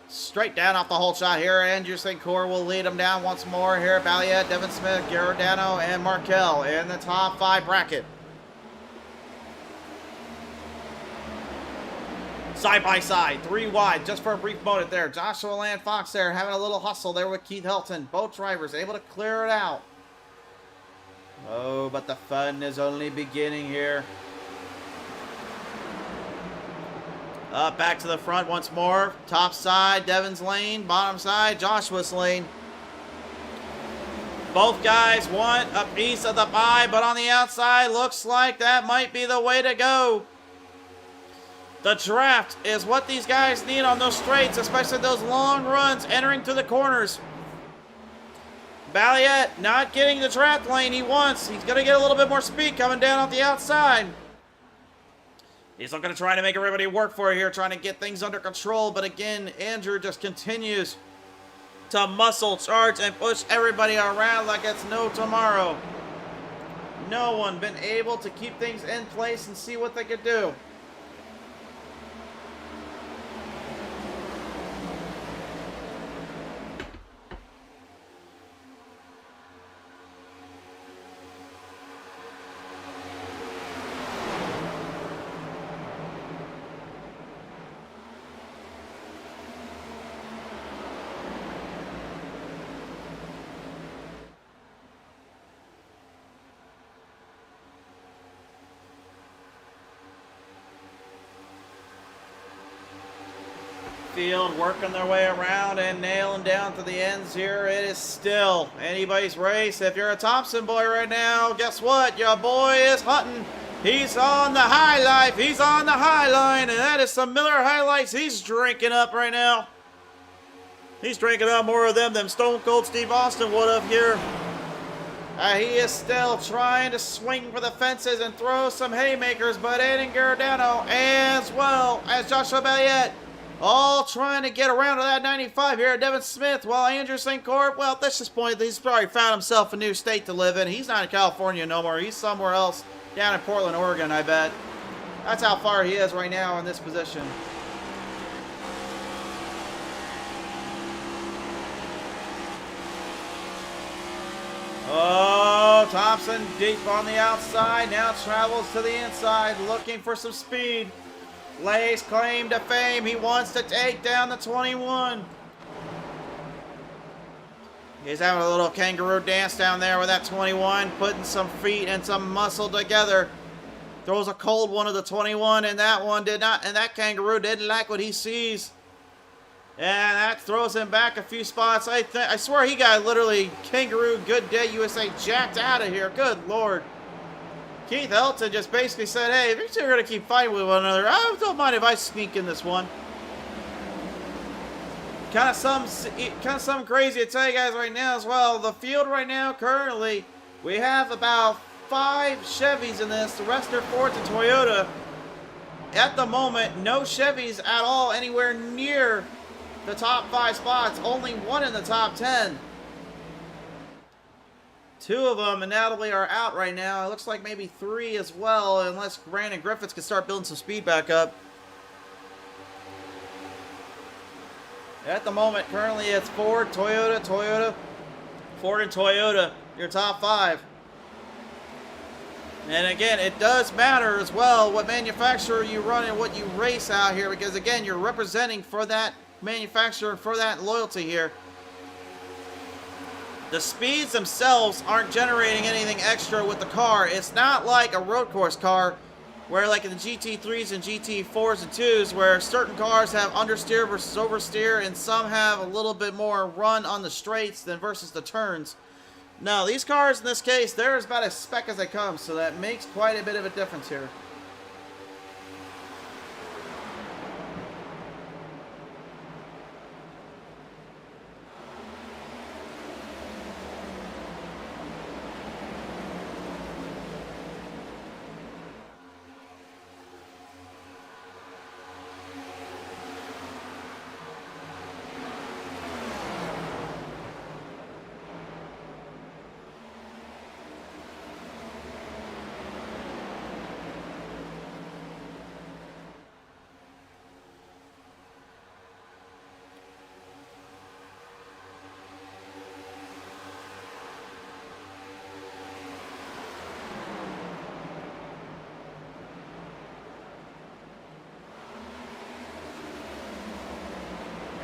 Straight down off the whole shot here. Andrew St. Core will lead them down once more here. Balliet, Devin Smith, Giordano, and Markel in the top 5 bracket. Side by side, 3 wide, just for a brief moment there. Joshua Land Fox there having a little hustle there with Keith Helton. Both drivers able to clear it out. Oh, but the fun is only beginning here. Up back to the front once more. Top side, Devin's lane. Bottom side, Joshua's lane. Both guys want a piece of the pie, but on the outside, looks like that might be the way to go. The draft is what these guys need on those straights, especially those long runs entering through the corners. Balliet not getting the draft lane he wants. He's going to get a little bit more speed coming down off the outside. He's looking to try to make everybody work for it here, trying to get things under control. But again, Andrew just continues to muscle charge and push everybody around like it's no tomorrow. No one been able to keep things in place and see what they could do. field, working their way around and nailing down to the ends here. It is still anybody's race. If you're a Thompson boy right now, guess what? Your boy is hunting. He's on the high life. He's on the high line, and that is some Miller High Lights he's drinking up right now. He's drinking up more of them than Stone Cold Steve Austin would have here. He is still trying to swing for the fences and throw some haymakers, but Aiden Giordano, as well as Joshua Belliette, all trying to get around to that 95 here. Devin Smith, while Andrew St. Court, well, at this point, he's probably found himself a new state to live in. He's not in California no more. He's somewhere else down in Portland, Oregon, I bet. That's how far he is right now in this position. Oh, Thompson deep on the outside, now travels to the inside, looking for some speed. Lays claim to fame. He wants to take down the 21. He's having a little kangaroo dance down there with that 21, putting some feet and some muscle together. Throws a cold one to the 21, and that one did not, and that kangaroo didn't like what he sees. And that throws him back a few spots. I swear he got literally kangaroo good day USA jacked out of here. Good Lord. Keith Elton just basically said, hey, if you two are going to keep fighting with one another, I don't mind if I sneak in this one. Kind of something crazy to tell you guys right now as well. The field right now, currently, we have about 5 Chevys in this. The rest are Fords and Toyota. At the moment, no Chevys at all anywhere near the top 5 spots. Only one in the top 10. 2 of them, and Natalie, are out right now. It looks like maybe 3 as well, unless Brandon Griffiths can start building some speed back up. At the moment, currently it's Ford, Toyota, Ford and Toyota, your top 5. And again, it does matter as well what manufacturer you run and what you race out here, because again, you're representing for that manufacturer, for that loyalty here. The speeds themselves aren't generating anything extra with the car. It's not like a road course car where, like in the GT3s and GT4s and 2s, where certain cars have understeer versus oversteer and some have a little bit more run on the straights than versus the turns. No, these cars in this case, they're about as spec as they come, so that makes quite a bit of a difference here.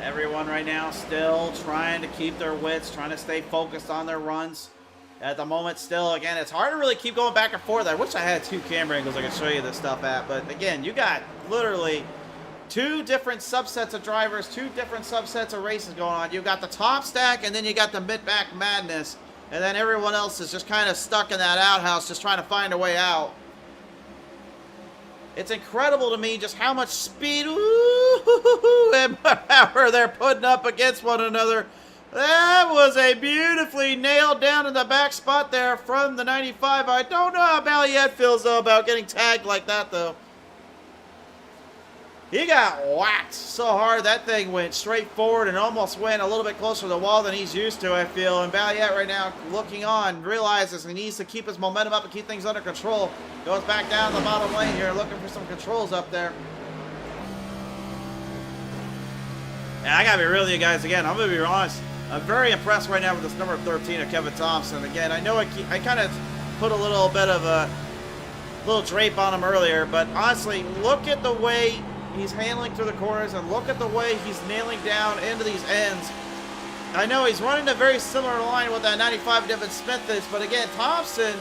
Everyone right now still trying to keep their wits, trying to stay focused on their runs. At the moment, still, again, it's hard to really keep going back and forth. I wish I had 2 camera angles I could show you this stuff at. But again, you got literally 2 different subsets of drivers, 2 different subsets of races going on. You've got the top stack, and then you got the mid-back madness. And then everyone else is just kind of stuck in that outhouse, just trying to find a way out. It's incredible to me just how much speed and power they're putting up against one another. That was a beautifully nailed down in the back spot there from the 95. I don't know how Belliette feels, though, about getting tagged like that, though. He got whacked so hard that thing went straight forward and almost went a little bit closer to the wall than he's used to, I feel. And Belliette right now, looking on, realizes he needs to keep his momentum up and keep things under control. Goes back down the bottom lane here, looking for some controls up there. And I gotta be real with you guys again. I'm gonna be honest. I'm very impressed right now with this number 13 of Kevin Thompson. Again, I know I kind of put a little bit of a little drape on him earlier, but honestly, look at the way he's handling through the corners and look at the way he's nailing down into these ends. I know he's running a very similar line with that 95 Devin Smith is, but again, Thompson,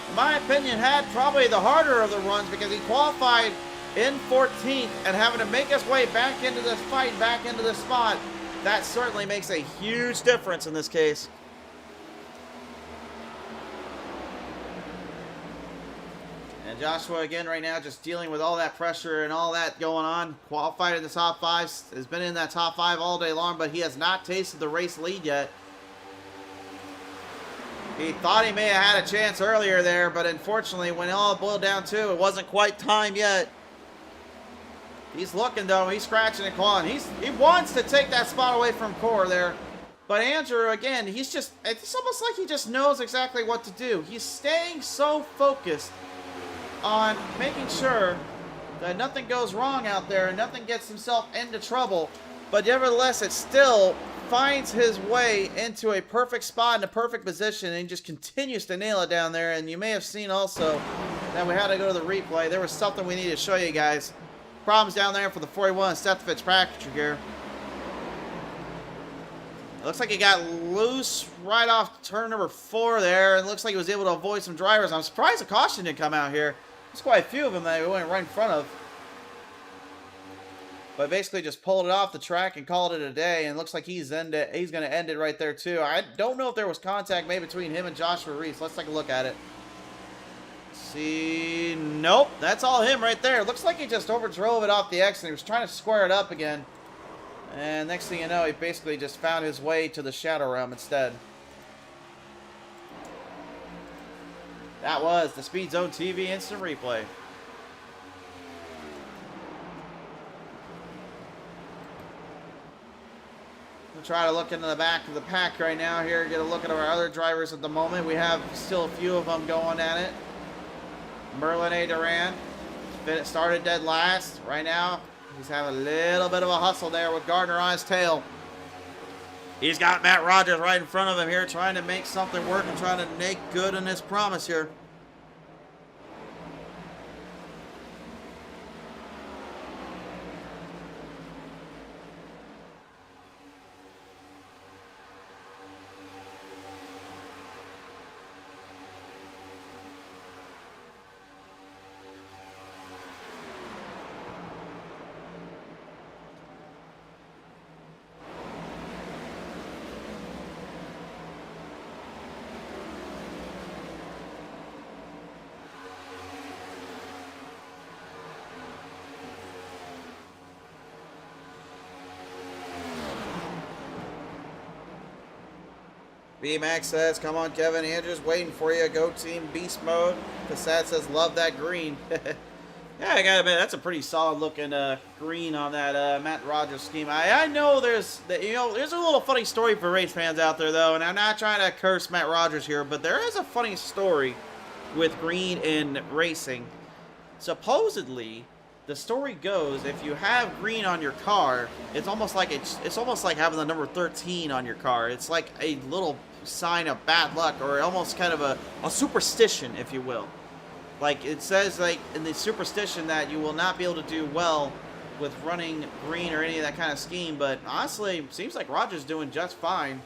in my opinion, had probably the harder of the runs because he qualified in 14th and having to make his way back into this fight, back into this spot, that certainly makes a huge difference in this case. And Joshua, again, right now, just dealing with all that pressure and all that going on. Qualified in the top 5, has been in that top 5 all day long, but he has not tasted the race lead yet. He thought he may have had a chance earlier there, but unfortunately, when it all boiled down to, it wasn't quite time yet. He's looking, though. He's scratching and clawing. He wants to take that spot away from Core there. But Andrew, again, it's almost like he just knows exactly what to do. He's staying so focused on making sure that nothing goes wrong out there and nothing gets himself into trouble. But nevertheless, it still finds his way into a perfect spot and a perfect position, and he just continues to nail it down there. And you may have seen also that we had to go to the replay. There was something we needed to show you guys. Problems down there for the 41 Steph Fitzpatrick here. It looks like he got loose right off turn number 4 there. It looks like he was able to avoid some drivers. I'm surprised the caution didn't come out here. There's quite a few of them that we went right in front of. But basically just pulled it off the track and called it a day. And it looks like he's going to end it right there too. I don't know if there was contact made between him and Joshua Reese. Let's take a look at it. See, nope, that's all him right there. Looks like he just overdrove it off the exit. He was trying to square it up again. And next thing you know, he basically just found his way to the Shadow Realm instead. That was the Speed Zone TV Instant Replay. We'll try to look into the back of the pack right now here, get a look at our other drivers at the moment. We have still a few of them going at it. Merlin A. Duran started dead last. Right now, he's having a little bit of a hustle there with Gardner on his tail. He's got Matt Rogers right in front of him here, trying to make something work and trying to make good on his promise here. B-Max says, come on, Kevin. Andrews waiting for you. Go team beast mode. Cassette says, love that green. Yeah, I gotta admit, that's a pretty solid looking green on that Matt Rogers scheme. I know there's a little funny story for race fans out there, though, and I'm not trying to curse Matt Rogers here, but there is a funny story with green in racing. Supposedly, the story goes, if you have green on your car, it's almost like having the number 13 on your car. It's like a little sign of bad luck, or almost kind of a superstition, if you will. Like, it says, like, in the superstition that you will not be able to do well with running green or any of that kind of scheme, but honestly, seems like Roger's doing just fine.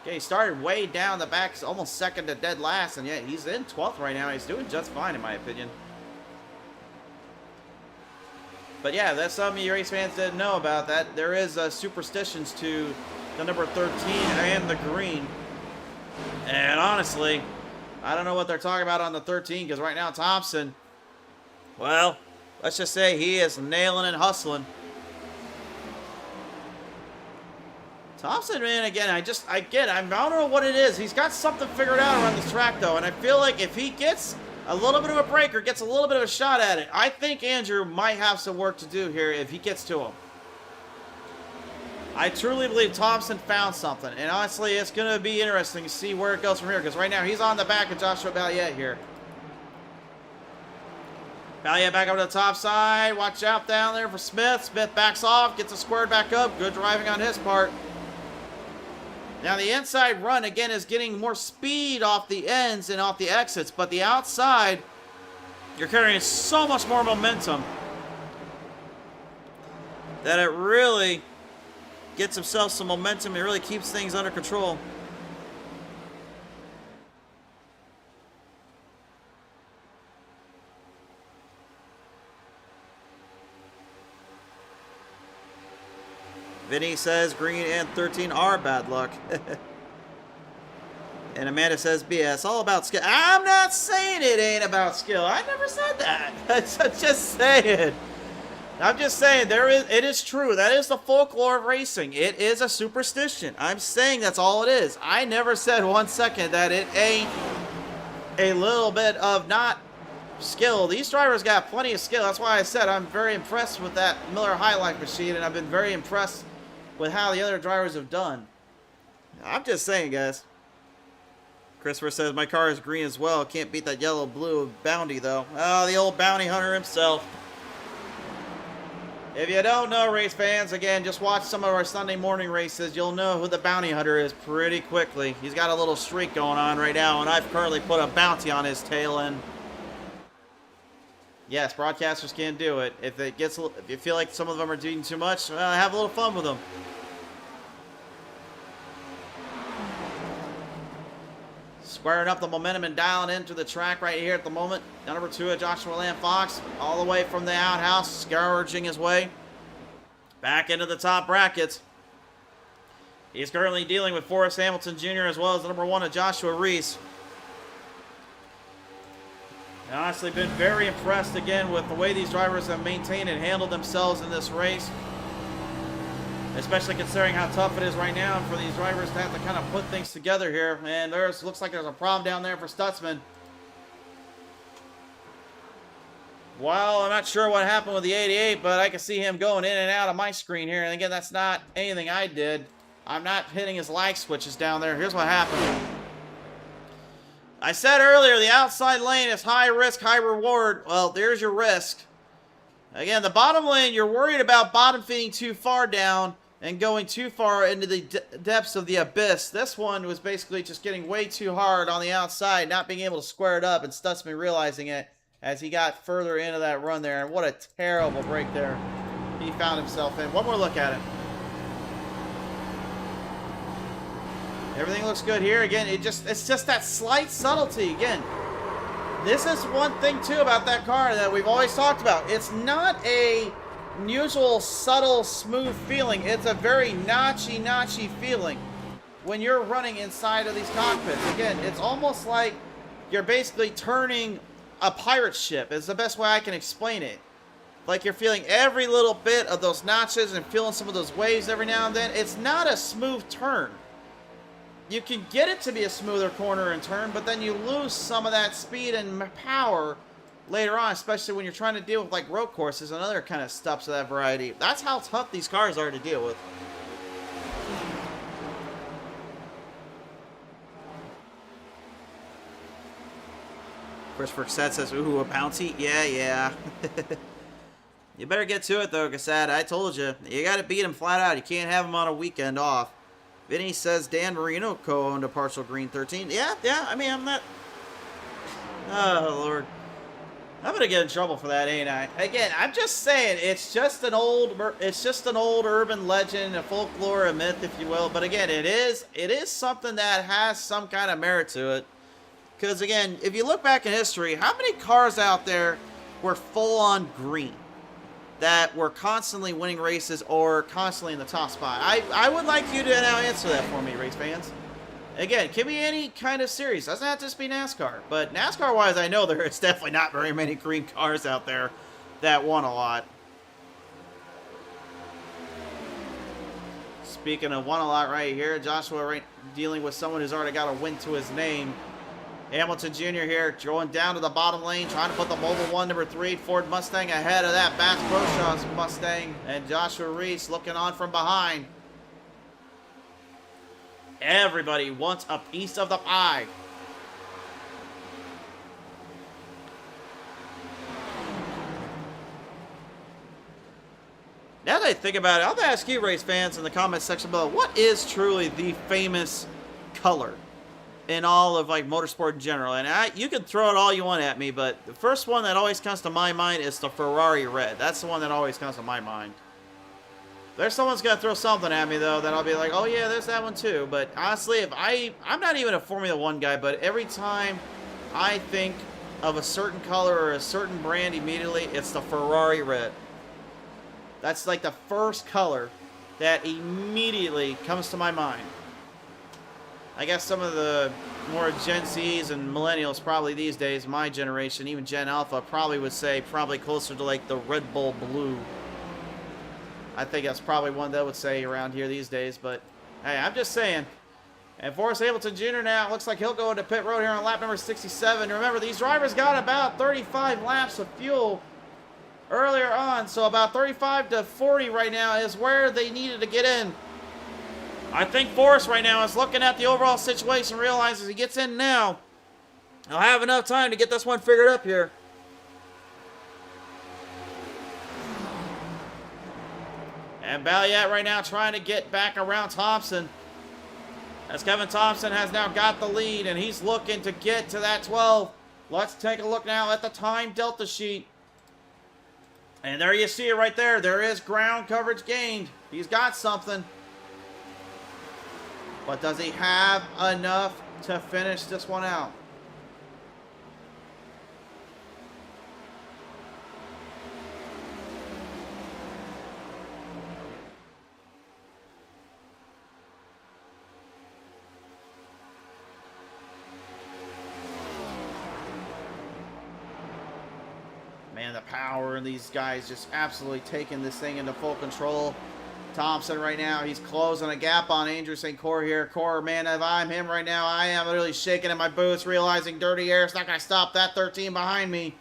Okay, he started way down the back, almost second to dead last, and yet he's in 12th right now. He's doing just fine, in my opinion. But yeah, that's something you race fans didn't know about, that there is superstitions to the number 13 and the green. And honestly, I don't know what they're talking about on the 13, because right now Thompson, well, let's just say he is nailing and hustling. Thompson, man, again, I don't know what it is. He's got something figured out around this track, though, and I feel like if he gets a little bit of a break or gets a little bit of a shot at it, I think Andrew might have some work to do here if he gets to him. I truly believe Thompson found something, and honestly, it's going to be interesting to see where it goes from here, because right now he's on the back of Joshua Balliet here. Balliet back up to the top side. Watch out down there for Smith. Smith backs off, gets it squared back up. Good driving on his part. Now the inside run, again, is getting more speed off the ends and off the exits, but the outside, you're carrying so much more momentum that it really gets himself some momentum. It really keeps things under control. Vinny says green and 13 are bad luck. And Amanda says BS, all about skill. I'm not saying it ain't about skill. I never said that. I'm just saying. I'm just saying it is true. That is the folklore of racing. It is a superstition. I'm saying that's all it is. I never said 1 second that it ain't a little bit of not skill. These drivers got plenty of skill. That's why I said I'm very impressed with that Miller High Life machine, and I've been very impressed with how the other drivers have done. I'm just saying, guys. Christopher says, my car is green as well. Can't beat that yellow-blue bounty, though. Oh, the old bounty hunter himself. If you don't know, race fans, again, just watch some of our Sunday morning races. You'll know who the bounty hunter is pretty quickly. He's got a little streak going on right now, and I've currently put a bounty on his tail, and yes, broadcasters can do it. If you feel like some of them are doing too much, well, have a little fun with them. Squaring up the momentum and dialing into the track right here at the moment. Number 2 Joshua Lamb Fox, all the way from the outhouse, scourging his way back into the top brackets. He's currently dealing with Forrest Hamilton Jr. as well as the number 1 Joshua Reese. And honestly, been very impressed again with the way these drivers have maintained and handled themselves in this race. Especially considering how tough it is right now for these drivers to have to kind of put things together here. And looks like there's a problem down there for Stutzman. Well, I'm not sure what happened with the 88, but I can see him going in and out of my screen here. And again, that's not anything I did. I'm not hitting his lag switches down there. Here's what happened. I said earlier, the outside lane is high risk, high reward. Well, there's your risk. Again, the bottom lane, you're worried about bottom feeding too far down and going too far into the depths of the abyss. This one was basically just getting way too hard on the outside, not being able to square it up, and Stutzman realizing it as he got further into that run there. And what a terrible break there he found himself in. One more look at it. Everything looks good here. Again, it's just that slight subtlety. Again, this is one thing, too, about that car that we've always talked about. It's not a usual, subtle, smooth feeling. It's a very notchy feeling when you're running inside of these cockpits. Again, it's almost like you're basically turning a pirate ship. Is the best way I can explain it. Like you're feeling every little bit of those notches and feeling some of those waves every now and then. It's not a smooth turn. You can get it to be a smoother corner and turn, but then you lose some of that speed and power later on, especially when you're trying to deal with like road courses and other kind of stuffs of that variety. That's how tough these cars are to deal with. Christopher Cassett says, ooh, a bounty? Yeah. You better get to it, though, Cassett. I told you. You got to beat him flat out. You can't have him on a weekend off. Vinny says Dan Marino co-owned a partial green 13. Yeah, I mean, I'm not... Oh, Lord. I'm going to get in trouble for that, ain't I? Again, I'm just saying, it's just an old urban legend, a folklore, a myth, if you will. But again, it is something that has some kind of merit to it. Because again, if you look back in history, how many cars out there were full-on green that were constantly winning races or constantly in the top spot? I would like you to now answer that for me, race fans. Again, it can be any kind of series. Doesn't have to just be NASCAR. But NASCAR-wise, I know there is definitely not very many green cars out there that won a lot. Speaking of won a lot right here, Joshua dealing with someone who's already got a win to his name. Hamilton Jr. here, going down to the bottom lane, trying to put the Mobile 1, number 3 Ford Mustang ahead of that Bass Pro Shops Mustang. And Joshua Reese looking on from behind. Everybody wants a piece of the pie. Now that I think about it, I'll ask you, race fans, in the comments section below, what is truly the famous color in all of like motorsport in general? And you can throw it all you want at me, but the first one that always comes to my mind is the Ferrari red. That's the one that always comes to my mind. There's someone's gonna throw something at me though that I'll be like, oh yeah, there's that one too. But honestly, if I'm not even a Formula 1 guy, but every time I think of a certain color or a certain brand immediately, it's the Ferrari red. That's like the first color that immediately comes to my mind. I guess some of the more Gen Zs and millennials probably these days, my generation, even Gen Alpha, probably would say probably closer to like the Red Bull Blue. I think that's probably one that would say around here these days, but hey, I'm just saying. And Forrest Ableton Jr. now, looks like he'll go into pit road here on lap number 67. Remember, these drivers got about 35 laps of fuel earlier on, so about 35 to 40 right now is where they needed to get in. I think Forrest right now is looking at the overall situation, realizes he gets in now, he'll have enough time to get this one figured up here. And Balliet right now trying to get back around Thompson, as Kevin Thompson has now got the lead, and he's looking to get to that 12. Let's take a look now at the time delta sheet. And there you see it right there. There is ground coverage gained. He's got something. But does he have enough to finish this one out? Man, the power in these guys just absolutely taking this thing into full control. Thompson right now, he's closing a gap on Andrew St. Cyr here. Cyr, man, if I'm him right now, I am really shaking in my boots, realizing dirty air is not going to stop that 13 behind me.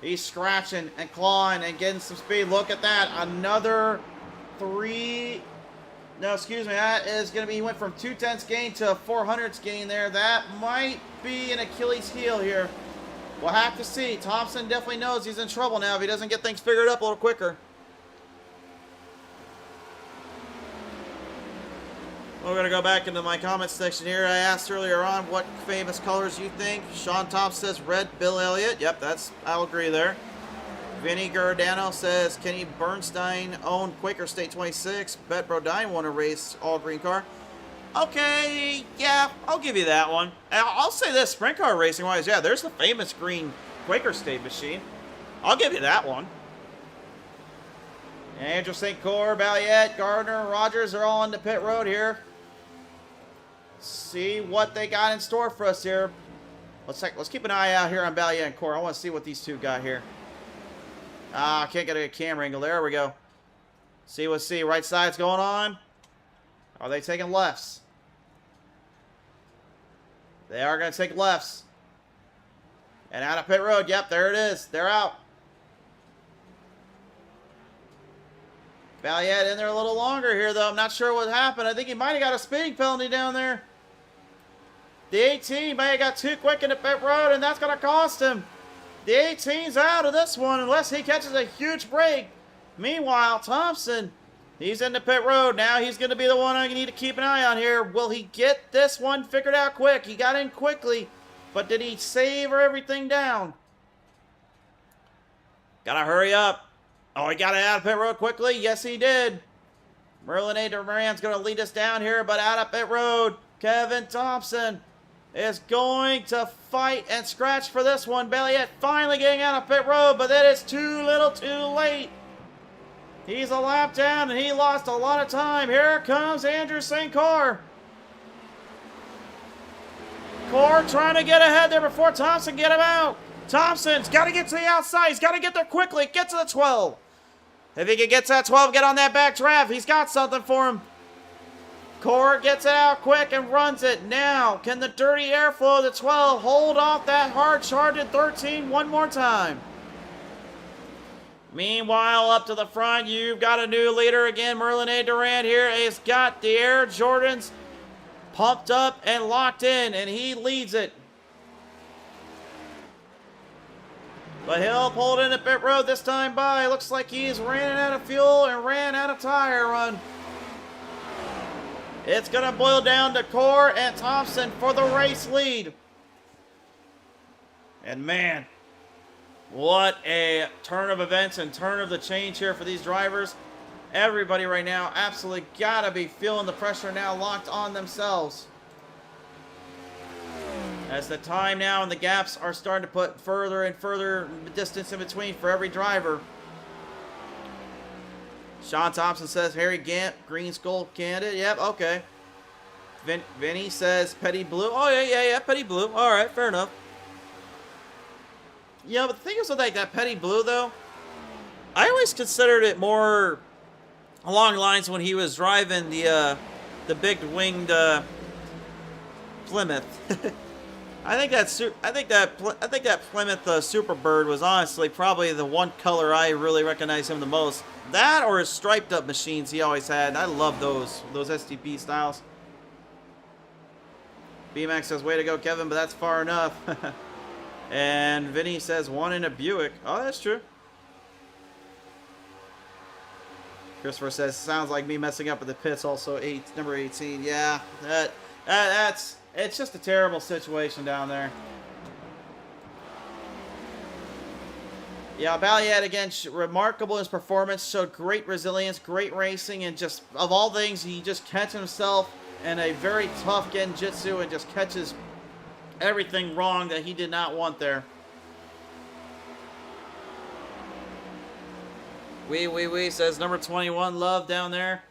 He's scratching and clawing and getting some speed. Look at that. Another 3. No, excuse me. That is going to be, he went from 2/10 gain to 400 gain there. That might be an Achilles heel here. We'll have to see. Thompson definitely knows he's in trouble now if he doesn't get things figured up a little quicker. We're going to go back into my comments section here. I asked earlier on what famous colors you think. Sean Thompson says red. Bill Elliott. Yep, I'll agree there. Vinny Giordano says Kenny Bernstein owned Quaker State 26. Bet Brodine won a race all green car. Okay, yeah, I'll give you that one. And I'll say this, sprint car racing wise, yeah, there's the famous green Quaker State machine. I'll give you that one. Andrew St. Cyr, Balliet, Gardner, Rogers are all on the pit road here. See what they got in store for us here. Let's keep an eye out here on Balliet and Cyr. I want to see what these two got here. I can't get a camera angle. There we go. See, right side's going on. Are they taking lefts? They are going to take lefts. And out of pit road. Yep, there it is. They're out. Balliet in there a little longer here, though. I'm not sure what happened. I think he might have got a speeding penalty down there. The 18 may have got too quick into pit road, and that's going to cost him. The 18's out of this one unless he catches a huge break. Meanwhile, Thompson, he's in the pit road. Now he's going to be the one I need to keep an eye on here. Will he get this one figured out quick? He got in quickly, but did he save everything down? Gotta hurry up. Oh, he got it out of pit road quickly? Yes, he did. Merlin A. Duran's going to lead us down here, but out of pit road, Kevin Thompson is going to fight and scratch for this one. Balliet finally getting out of pit road, but that is too little too late. He's a lap down, and he lost a lot of time. Here comes Andrew St. Cyr. Cyr trying to get ahead there before Thompson get him out. Thompson's got to get to the outside. He's got to get there quickly. Get to the 12. If he can get to that 12, get on that back draft. He's got something for him. Cyr gets it out quick and runs it. Now, can the dirty airflow of the 12 hold off that hard-charged 13 one more time? Meanwhile, up to the front, you've got a new leader again. Merlin A. Durant here has got the Air Jordans pumped up and locked in, and he leads it. But he'll pull it into pit road this time by. Looks like he's ran out of fuel and ran out of tire run. It's going to boil down to Cyr and Thompson for the race lead. And man, what a turn of events and turn of the change here for these drivers. Everybody right now absolutely got to be feeling the pressure now locked on themselves. As the time now and the gaps are starting to put further and further distance in between for every driver. Sean Thompson says Harry Gant, Green Skull candidate. Yep, okay. Vinny says Petty Blue. Oh, yeah, Petty Blue. All right, fair enough. Yeah, but the thing is with like that Petty Blue, though, I always considered it more along the lines when he was driving the big winged Plymouth. I think that Plymouth Superbird was honestly probably the one color I really recognize him the most. That or his striped up machines he always had. And I love those STP styles. BMAX says, way to go, Kevin, but that's far enough. And Vinny says, one in a Buick. Oh, that's true. Christopher says, sounds like me messing up at the pits. Also, number 18. Yeah, it's just a terrible situation down there. Yeah, Balliet, again, remarkable in his performance. Showed great resilience, great racing, and just, of all things, he just catches himself in a very tough genjutsu and just catches everything wrong that he did not want there. Wee, says number 21, Love down there.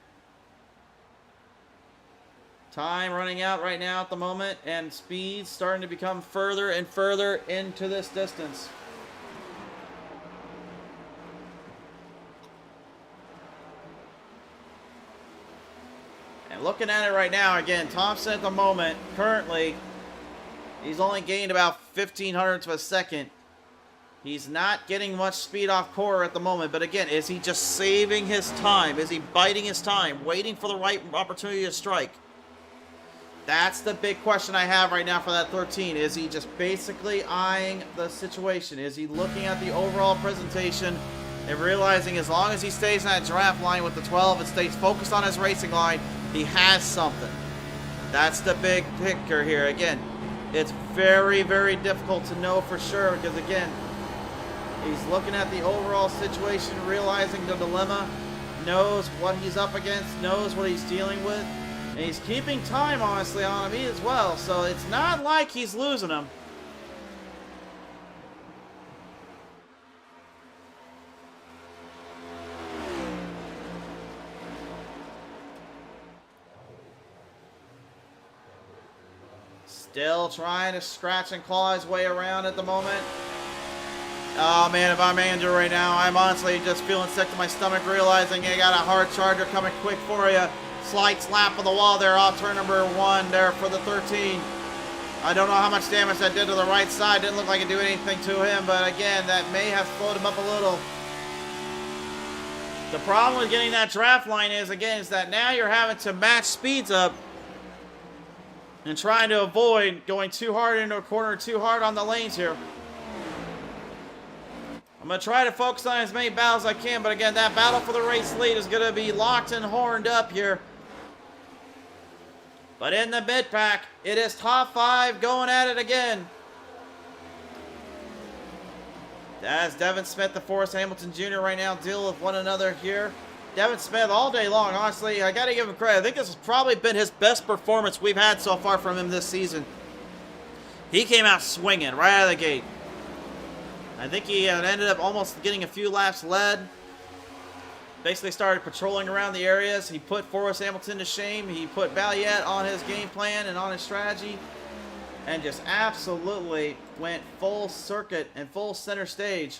Time running out right now at the moment, and speed starting to become further and further into this distance. And looking at it right now, again, Thompson at the moment, currently, he's only gained about 1,500ths of a second. He's not getting much speed off core at the moment, but again, is he just saving his time? Is he biding his time, waiting for the right opportunity to strike? That's the big question I have right now for that 13. Is he just basically eyeing the situation? Is he looking at the overall presentation and realizing as long as he stays in that draft line with the 12 and stays focused on his racing line, he has something? That's the big picture here. Again, it's very, very difficult to know for sure because, again, he's looking at the overall situation, realizing the dilemma, knows what he's up against, knows what he's dealing with, and he's keeping time, honestly, on him as well, so it's not like he's losing him. Still trying to scratch and claw his way around at the moment. Oh man, if I'm Andrew right now, I'm honestly just feeling sick to my stomach, realizing I got a hard charger coming quick for you. Slight slap on the wall there off turn number 1 there for the 13. I don't know how much damage that did to the right side. Didn't look like it did anything to him, but again, that may have slowed him up a little. The problem with getting that draft line is that now you're having to match speeds up and trying to avoid going too hard into a corner, too hard on the lanes here. I'm going to try to focus on as many battles as I can, but again, that battle for the race lead is going to be locked and horned up here. But in the mid-pack, it is top 5 going at it again. As Devin Smith and Forrest Hamilton Jr. right now deal with one another here. Devin Smith all day long, honestly, I got to give him credit. I think this has probably been his best performance we've had so far from him this season. He came out swinging right out of the gate. I think he ended up almost getting a few laps led. Basically started patrolling around the areas. He put Forrest Hamilton to shame. He put Balliet on his game plan and on his strategy. And just absolutely went full circuit and full center stage.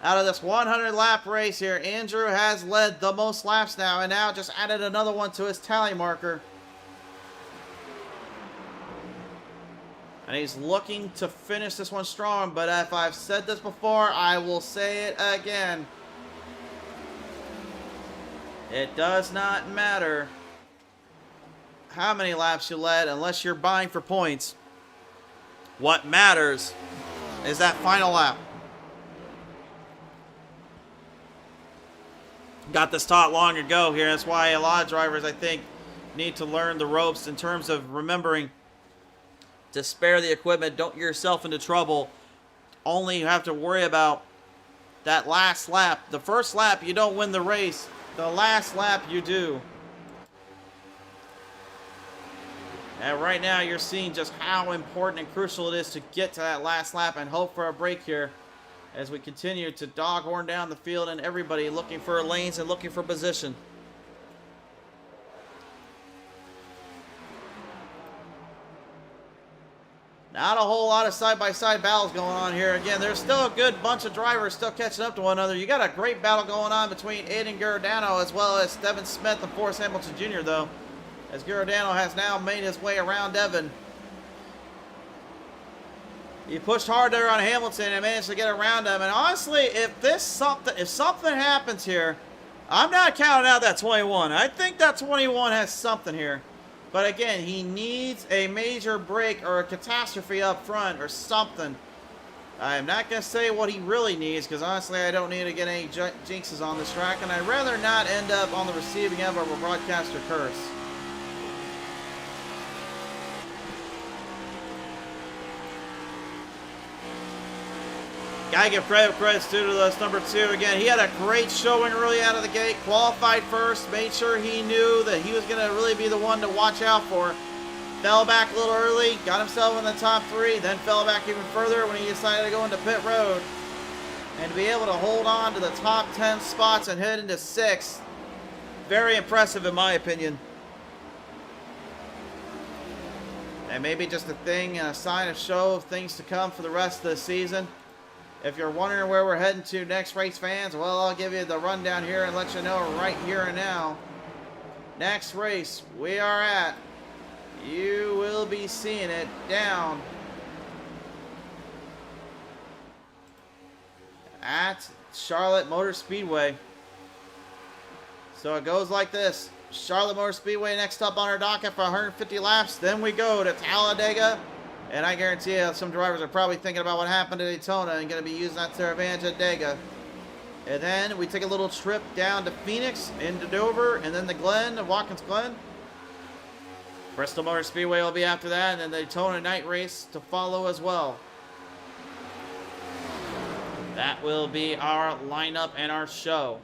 Out of this 100-lap race here, Andrew has led the most laps now, and now just added another one to his tally marker. And he's looking to finish this one strong, but if I've said this before, I will say it again. It does not matter how many laps you led unless you're buying for points. What matters is that final lap. Got this taught long ago here. That's why a lot of drivers, I think, need to learn the ropes in terms of remembering to spare the equipment. Don't get yourself into trouble. Only you have to worry about that last lap. The first lap, you don't win the race. The last lap, you do. And right now, you're seeing just how important and crucial it is to get to that last lap and hope for a break here. as we continue to doghorn down the field and everybody looking for lanes and looking for position. Not a whole lot of side-by-side battles going on here. Again, there's still a good bunch of drivers still catching up to one another. You got a great battle going on between Aiden Giordano as well as Devin Smith and Forrest Hamilton Jr., though, as Giordano has now made his way around Devin. He pushed hard there on Hamilton and managed to get around him. And honestly, if something happens here, I'm not counting out that 21. I think that 21 has something here. But again, he needs a major break or a catastrophe up front or something. I'm not going to say what he really needs because honestly, I don't need to get any jinxes on this track. And I'd rather not end up on the receiving end of a broadcaster curse. Gotta give credit's due to this number 2. Again, he had a great showing early out of the gate. Qualified first. Made sure he knew that he was going to really be the one to watch out for. Fell back a little early. Got himself in the top 3. Then fell back even further when he decided to go into pit road. And to be able to hold on to the top 10 spots and head into 6th. Very impressive in my opinion. And maybe just a thing and a sign of show of things to come for the rest of the season. If you're wondering where we're heading to next, race fans, well, I'll give you the rundown here and let you know right here and now. Next race we are at, you will be seeing it down at Charlotte Motor Speedway. So it goes like this. Charlotte Motor Speedway next up on our docket for 150 laps. Then we go to Talladega. And I guarantee you some drivers are probably thinking about what happened to Daytona and going to be using that to their advantage at Dega. And then we take a little trip down to Phoenix, into Dover, and then the Glen, Watkins Glen. Bristol Motor Speedway will be after that, and then the Daytona night race to follow as well. That will be our lineup and our show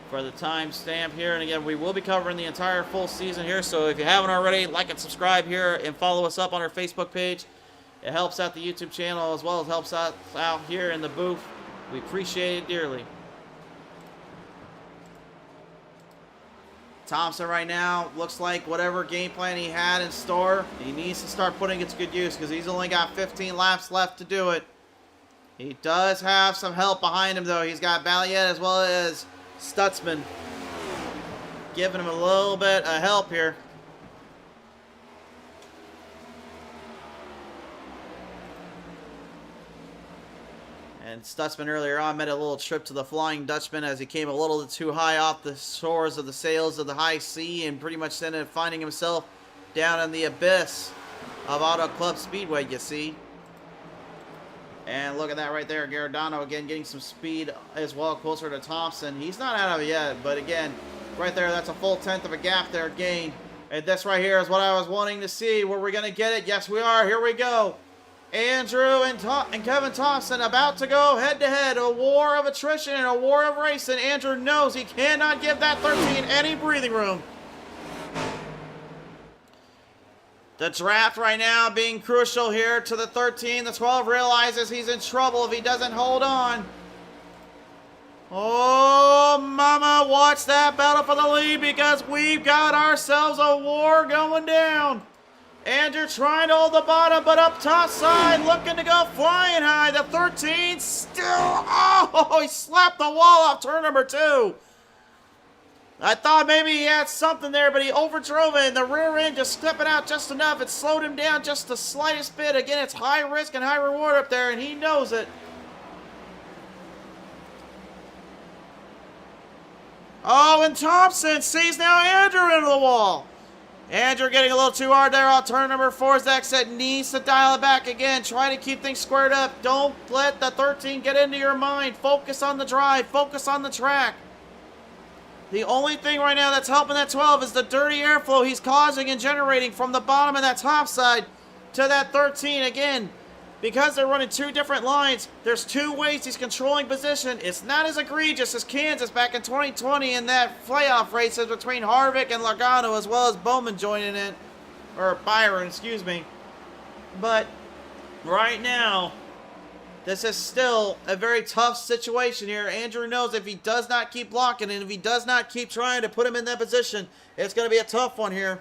for the time stamp here. And again, we will be covering the entire full season here. So if you haven't already, like and subscribe here and follow us up on our Facebook page. It helps out the YouTube channel as well as helps us out here in the booth. We appreciate it dearly. Thompson right now looks like whatever game plan he had in store, he needs to start putting it to good use because he's only got 15 laps left to do it. He does have some help behind him though. He's got Balliet as well as Stutzman giving him a little bit of help here. And Stutzman earlier on made a little trip to the Flying Dutchman as he came a little too high off the shores of the sails of the high sea and pretty much ended up finding himself down in the abyss of Auto Club Speedway, you see. And look at that right there. Giordano again getting some speed as well, closer to Thompson. He's not out of it yet, but again, right there, that's a full 10th of a gap there gained. And this right here is what I was wanting to see. Were we going to get it? Yes, we are. Here we go. Andrew and Kevin Thompson about to go head-to-head. A war of attrition and a war of racing. Andrew knows he cannot give that 13 any breathing room. The draft right now being crucial here to the 13. The 12 realizes he's in trouble if he doesn't hold on. Oh, mama, watch that battle for the lead because we've got ourselves a war going down. Andrew trying to hold the bottom, but up top side, looking to go flying high. The 13 still, oh, he slapped the wall off turn number 2. I thought maybe he had something there, but he overdrove it, and the rear end just stepping out just enough. It slowed him down just the slightest bit. Again, it's high risk and high reward up there, and he knows it. Oh, and Thompson sees now Andrew into the wall. Andrew getting a little too hard there on turn number 4. Zach said needs to dial it back again. Try to keep things squared up. Don't let the 13 get into your mind. Focus on the drive. Focus on the track. The only thing right now that's helping that 12 is the dirty airflow he's causing and generating from the bottom of that top side to that 13. Again, because they're running 2 different lines, there's 2 ways he's controlling position. It's not as egregious as Kansas back in 2020 in that playoff races between Harvick and Logano as well as Bowman joining in, or Byron, excuse me. But right now, This is still a very tough situation here. Andrew knows if he does not keep blocking and if he does not keep trying to put him in that position, it's going to be a tough one here.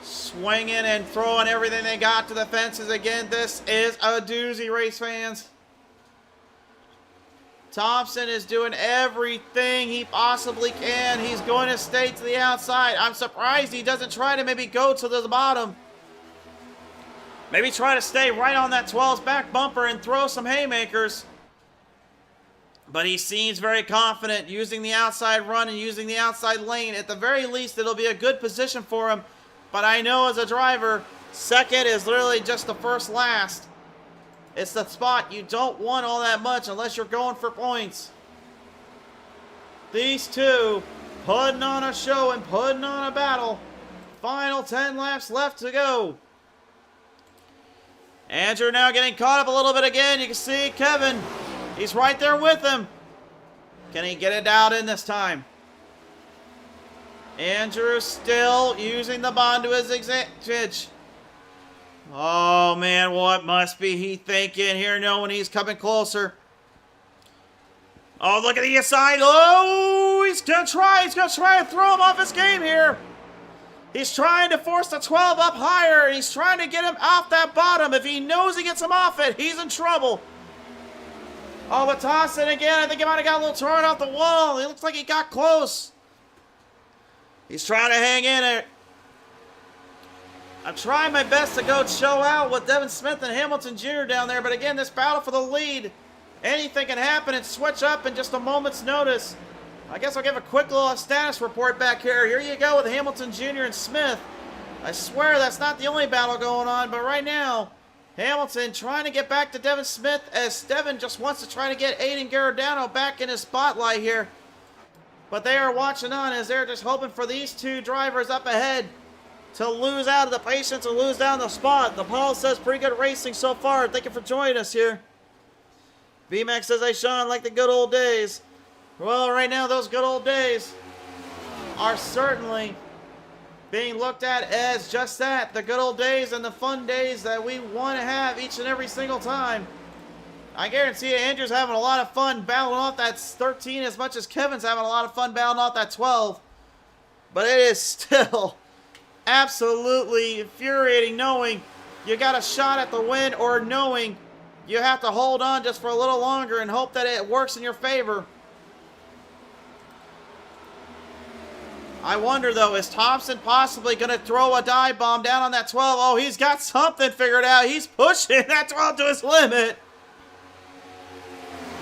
Swinging and throwing everything they got to the fences again. This is a doozy, race fans. Thompson is doing everything he possibly can. He's going to stay to the outside. I'm surprised he doesn't try to maybe go to the bottom. Maybe try to stay right on that 12's back bumper and throw some haymakers. But he seems very confident using the outside run and using the outside lane. At the very least, it'll be a good position for him. But I know as a driver, second is literally just the first last. It's the spot you don't want all that much unless you're going for points. These two putting on a show and putting on a battle. Final 10 laps left to go. Andrew now getting caught up a little bit again. You can see Kevin. He's right there with him. Can he get it out in this time? Andrew still using the bond to his advantage. Oh, man, what must be he thinking here, knowing he's coming closer? Oh, look at the inside. Oh, he's going to try. He's going to try and throw him off his game here. He's trying to force the 12 up higher. He's trying to get him off that bottom. If he knows he gets him off it, he's in trouble. Oh, but Thompson again. I think he might have got a little thrown off the wall. It looks like he got close. He's trying to hang in it. I'm trying my best to go show out with Devin Smith and Hamilton Jr. down there, but again, this battle for the lead, anything can happen and switch up in just a moment's notice. I guess I'll give a quick little status report back here. Here you go with Hamilton Jr. and Smith. I swear that's not the only battle going on, but right now, Hamilton trying to get back to Devin Smith as Devin just wants to try to get Aiden Garrodano back in his spotlight here. But they are watching on as they're just hoping for these two drivers up ahead to lose out of the patience and lose down the spot. The poll says pretty good racing so far. Thank you for joining us here. VMAX says, hey, Sean, like the good old days. Well, right now, those good old days are certainly being looked at as just that. The good old days and the fun days that we want to have each and every single time. I guarantee you, Andrew's having a lot of fun battling off that 13 as much as Kevin's having a lot of fun battling off that 12. But it is still absolutely infuriating knowing you got a shot at the win or knowing you have to hold on just for a little longer and hope that it works in your favor. I wonder though, is Thompson possibly going to throw a dive bomb down on that 12? Oh, he's got something figured out. He's pushing that 12 to his limit.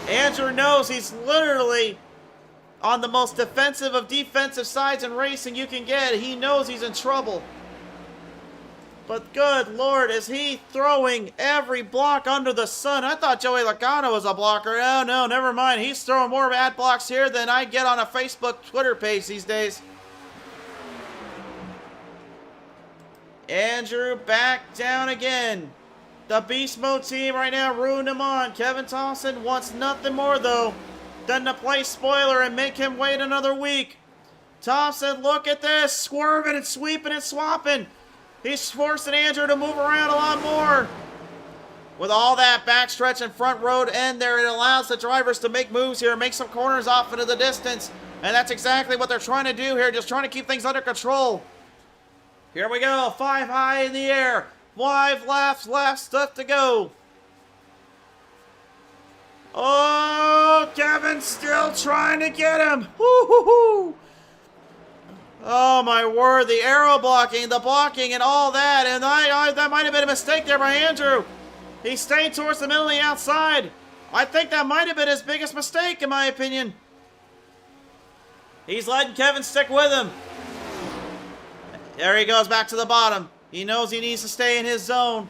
Andrew knows he's literally on the most defensive of defensive sides in racing you can get. He knows he's in trouble. But good Lord, is he throwing every block under the sun? I thought Joey Logano was a blocker. Oh, no, never mind. He's throwing more ad blocks here than I get on a Facebook, Twitter page these days. Andrew back down again. The Beast Mode team right now ruined him on. Kevin Thompson wants nothing more, though, than to play spoiler and make him wait another week. Thompson, look at this. Swerving and sweeping and swapping. He's forcing Andrew to move around a lot more. With all that backstretch and front road end there, it allows the drivers to make moves here, make some corners off into the distance. And that's exactly what they're trying to do here, just trying to keep things under control. Here we go, 5 high in the air. 5 laps left to go. Oh, Kevin's still trying to get him. Woo-hoo-hoo. Oh, my word. The arrow blocking, the blocking, and all that. And that might have been a mistake there by Andrew. He stayed towards the middle of the outside. I think that might have been his biggest mistake, in my opinion. He's letting Kevin stick with him. There he goes back to the bottom. He knows he needs to stay in his zone.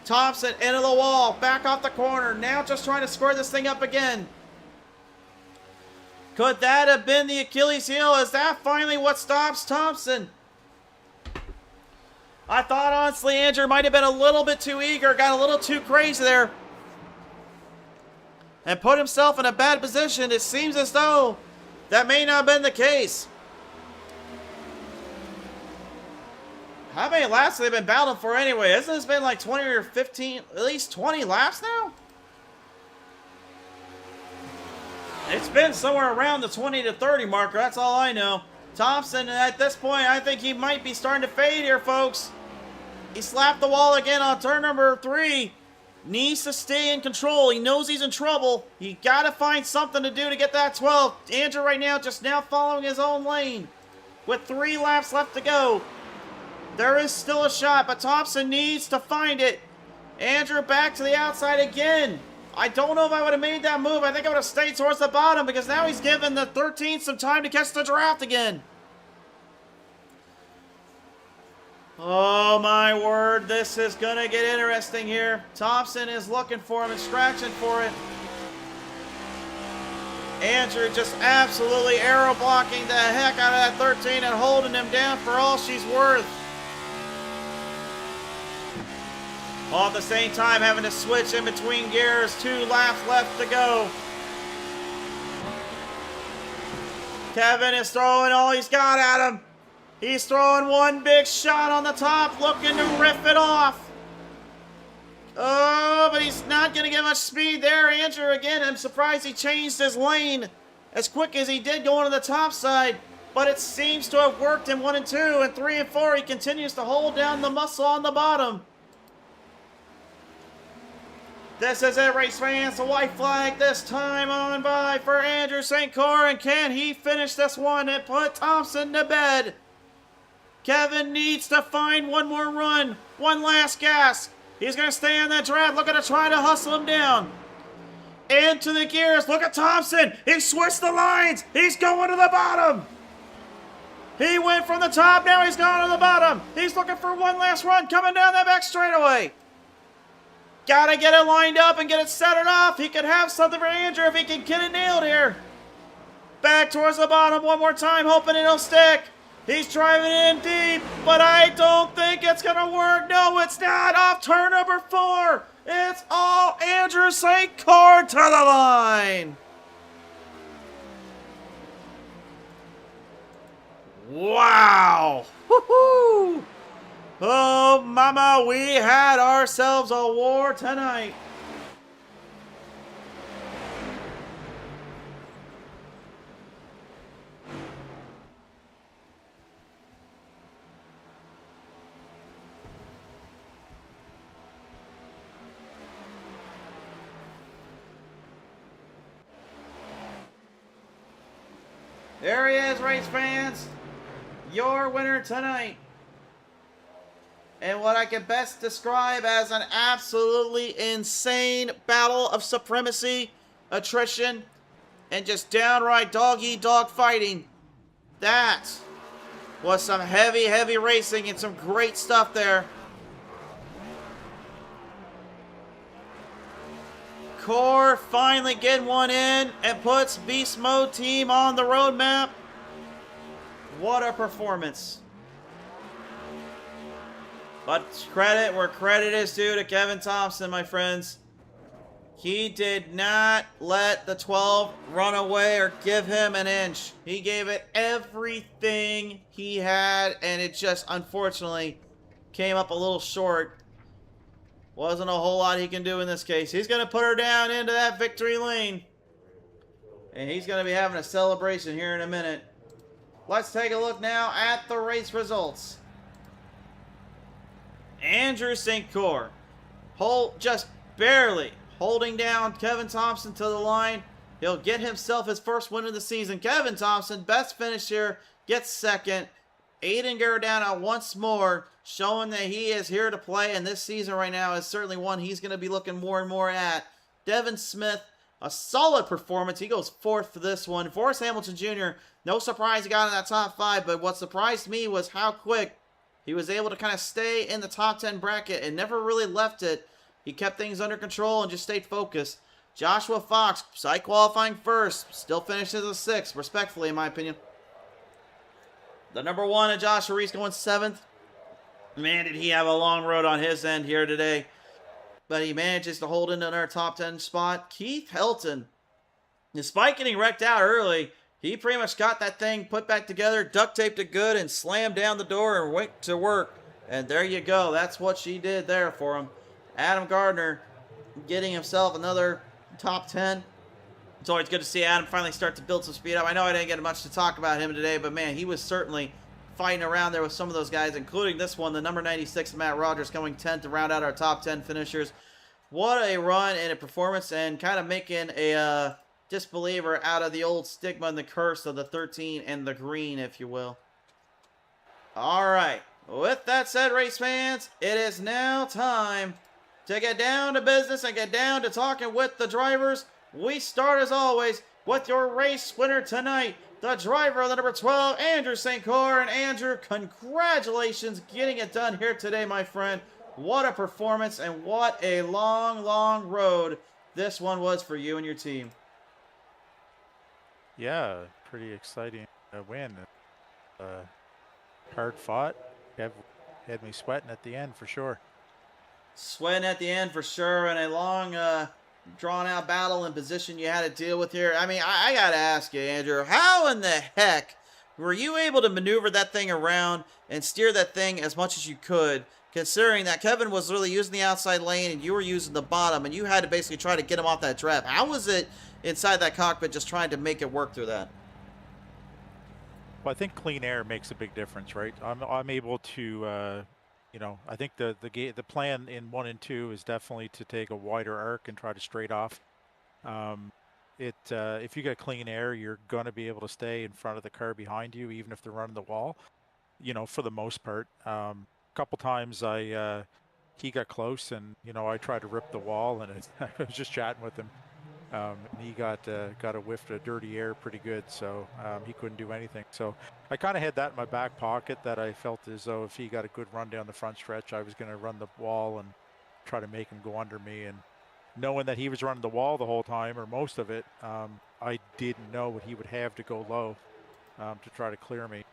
Thompson into the wall, back off the corner. Now just trying to square this thing up again. Could that have been the Achilles heel? Is that finally what stops Thompson? I thought, honestly, Andrew might have been a little bit too eager, got a little too crazy there, and put himself in a bad position. It seems as though that may not have been the case. How many laps have they been battling for anyway? Hasn't this been like 20 or 15, at least 20 laps now? It's been somewhere around the 20 to 30 marker, that's all I know. Thompson, at this point, I think he might be starting to fade here, folks. He slapped the wall again on turn number 3. Needs to stay in control. He knows he's in trouble. He got to find something to do to get that 12. Andrew right now just now following his own lane. With 3 laps left to go. There is still a shot, but Thompson needs to find it. Andrew back to the outside again. I don't know if I would have made that move. I think I would have stayed towards the bottom because now he's given the 13 some time to catch the draft again. Oh my word, this is going to get interesting here. Thompson is looking for him and scratching for it. Andrew just absolutely arrow blocking the heck out of that 13 and holding him down for all she's worth. All at the same time having to switch in between gears. 2 laps left to go. Kevin is throwing all he's got at him. He's throwing one big shot on the top, looking to rip it off. Oh, but he's not going to get much speed there. Andrew, again, I'm surprised he changed his lane as quick as he did going to the top side. But it seems to have worked in 1 and 2, and 3 and 4. He continues to hold down the muscle on the bottom. This is it, race fans. The white flag this time on by for Andrew St. Cyr. And can he finish this one and put Thompson to bed? Kevin needs to find one more run. One last gas. He's going to stay on that draft, looking to try to hustle him down. Into the gears. Look at Thompson. He switched the lines. He's going to the bottom. He went from the top. Now he's gone to the bottom. He's looking for one last run coming down that back straightaway. Gotta get it lined up and get it set it off. He could have something for Andrew if he can get it nailed here. Back towards the bottom one more time, hoping it'll stick. He's driving in deep, but I don't think it's gonna work. No, it's not. Off turn number 4. It's all Andrew St. Cyr to the line. Wow. Woohoo! Oh, mama, we had ourselves a war tonight. There he is, race fans. Your winner tonight. And what I can best describe as an absolutely insane battle of supremacy, attrition, and just downright dog-eat-dog fighting. That was some heavy, heavy racing and some great stuff there. Cyr finally getting one in and puts Beast Mode Team on the roadmap. What a performance. But credit where credit is due to Kevin Thompson, my friends. He did not let the 12 run away or give him an inch. He gave it everything he had, and it just, unfortunately, came up a little short. Wasn't a whole lot he can do in this case. He's going to put her down into that victory lane. And he's going to be having a celebration here in a minute. Let's take a look now at the race results. Andrew St. Cyr, just barely holding down Kevin Thompson to the line. He'll get himself his first win of the season. Kevin Thompson, best finish here, gets second. Aiden Giordano once more, showing that he is here to play, and this season right now is certainly one he's going to be looking more and more at. Devin Smith, a solid performance. He goes 4th for this one. Forrest Hamilton Jr., no surprise he got in that top 5, but what surprised me was how quick he was able to kind of stay in the top 10 bracket and never really left it. He kept things under control and just stayed focused. Joshua Fox, side qualifying first, still finishes as 6th, respectfully in my opinion. The number 1 of Joshua Reese going 7th. Man, did he have a long road on his end here today. But he manages to hold into our top 10 spot. Keith Helton, despite getting wrecked out early, He pretty much got that thing put back together, duct taped it good, and slammed down the door and went to work. And there you go. That's what she did there for him. Adam Gardner getting himself another top 10. It's always good to see Adam finally start to build some speed up. I know I didn't get much to talk about him today, but man, he was certainly fighting around there with some of those guys, including this one, the number 96, Matt Rogers, coming 10th to round out our top 10 finishers. What a run and a performance, and kind of making a disbeliever out of the old stigma and the curse of the 13 and the green, if you will. All right. With that said, race fans, it is now time to get down to business and get down to talking with the drivers. We start, as always, with your race winner tonight, the driver of the number 12, Andrew St. Clair. And Andrew, congratulations getting it done here today, my friend. What a performance and what a long, long road this one was for you and your team. Yeah, pretty exciting win. Hard fought. Had me sweating at the end for sure. Sweating at the end for sure, and a long, drawn-out battle and position you had to deal with here. I mean, I got to ask you, Andrew, how in the heck were you able to maneuver that thing around and steer that thing as much as you could, considering that Kevin was really using the outside lane and you were using the bottom, and you had to basically try to get him off that draft? How was it inside that cockpit just trying to make it work through that? Well, I think clean air makes a big difference, right? I'm able to, I think the plan in 1 and 2 is definitely to take a wider arc and try to straight off. If you get clean air, you're going to be able to stay in front of the car behind you, even if they're running the wall. For the most part. A couple times he got close, and I tried to rip the wall, and I was just chatting with him. And he got a whiff of dirty air pretty good, so he couldn't do anything. So I kind of had that in my back pocket, that I felt as though if he got a good run down the front stretch, I was going to run the wall and try to make him go under me. And knowing that he was running the wall the whole time, or most of it, I didn't know what he would have to go low to try to clear me.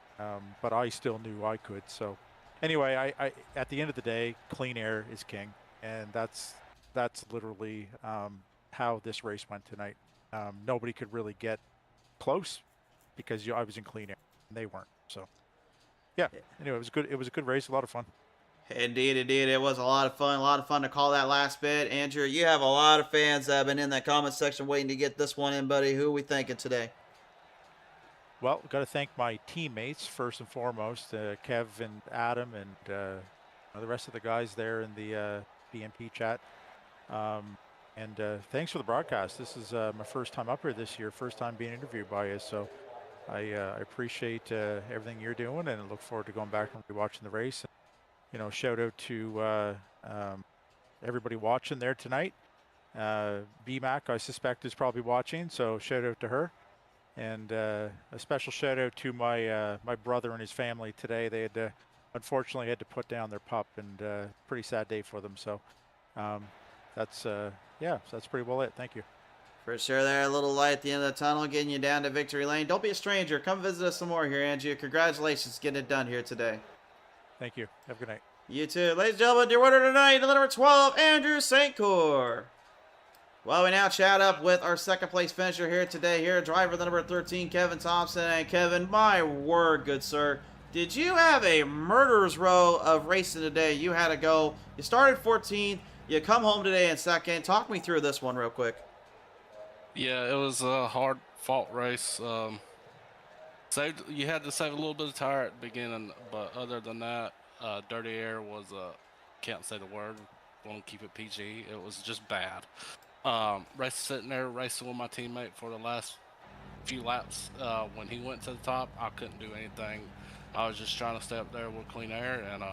But I still knew I could. So anyway, I at the end of the day, clean air is king, and that's literally how this race went tonight. Nobody could really get close because I was in clean air and they weren't. So yeah, anyway, it was good. It was a good race, a lot of fun. Indeed, it was a lot of fun. A lot of fun to call that last bit. Andrew, you have a lot of fans that have been in that comment section waiting to get this one in, buddy. Who are we thinking today? Well, got to thank my teammates first and foremost, Kev and Adam, and the rest of the guys there in the BMP chat. And thanks for the broadcast. This is my first time up here this year, first time being interviewed by you. So I appreciate everything you're doing, and I look forward to going back and watching the race. And, shout out to everybody watching there tonight. BMAC, I suspect, is probably watching, so shout out to her. And a special shout out to my my brother and his family today. They had unfortunately had to put down their pup, and pretty sad day for them. So that's pretty well it. Thank you. For sure, there, a little light at the end of the tunnel, getting you down to victory lane. Don't be a stranger. Come visit us some more here, Andrew. Congratulations getting it done here today. Thank you. Have a good night. You too. Ladies and gentlemen, your winner tonight, the number 12, Andrew St. Clair. Well, we now chat up with our second place finisher here today, driver the number 13, Kevin Thompson. And Kevin, my word, good sir, did you have a murderer's row of racing today? You had to go. You started 14th. You come home today in second. Talk me through this one real quick. Yeah, it was a hard-fought race. You had to save a little bit of tire at the beginning, but other than that, dirty air was can't say the word. Want to keep it PG. It was just bad. Sitting there racing with my teammate for the last few laps. When he went to the top, I couldn't do anything. I was just trying to stay up there with clean air, and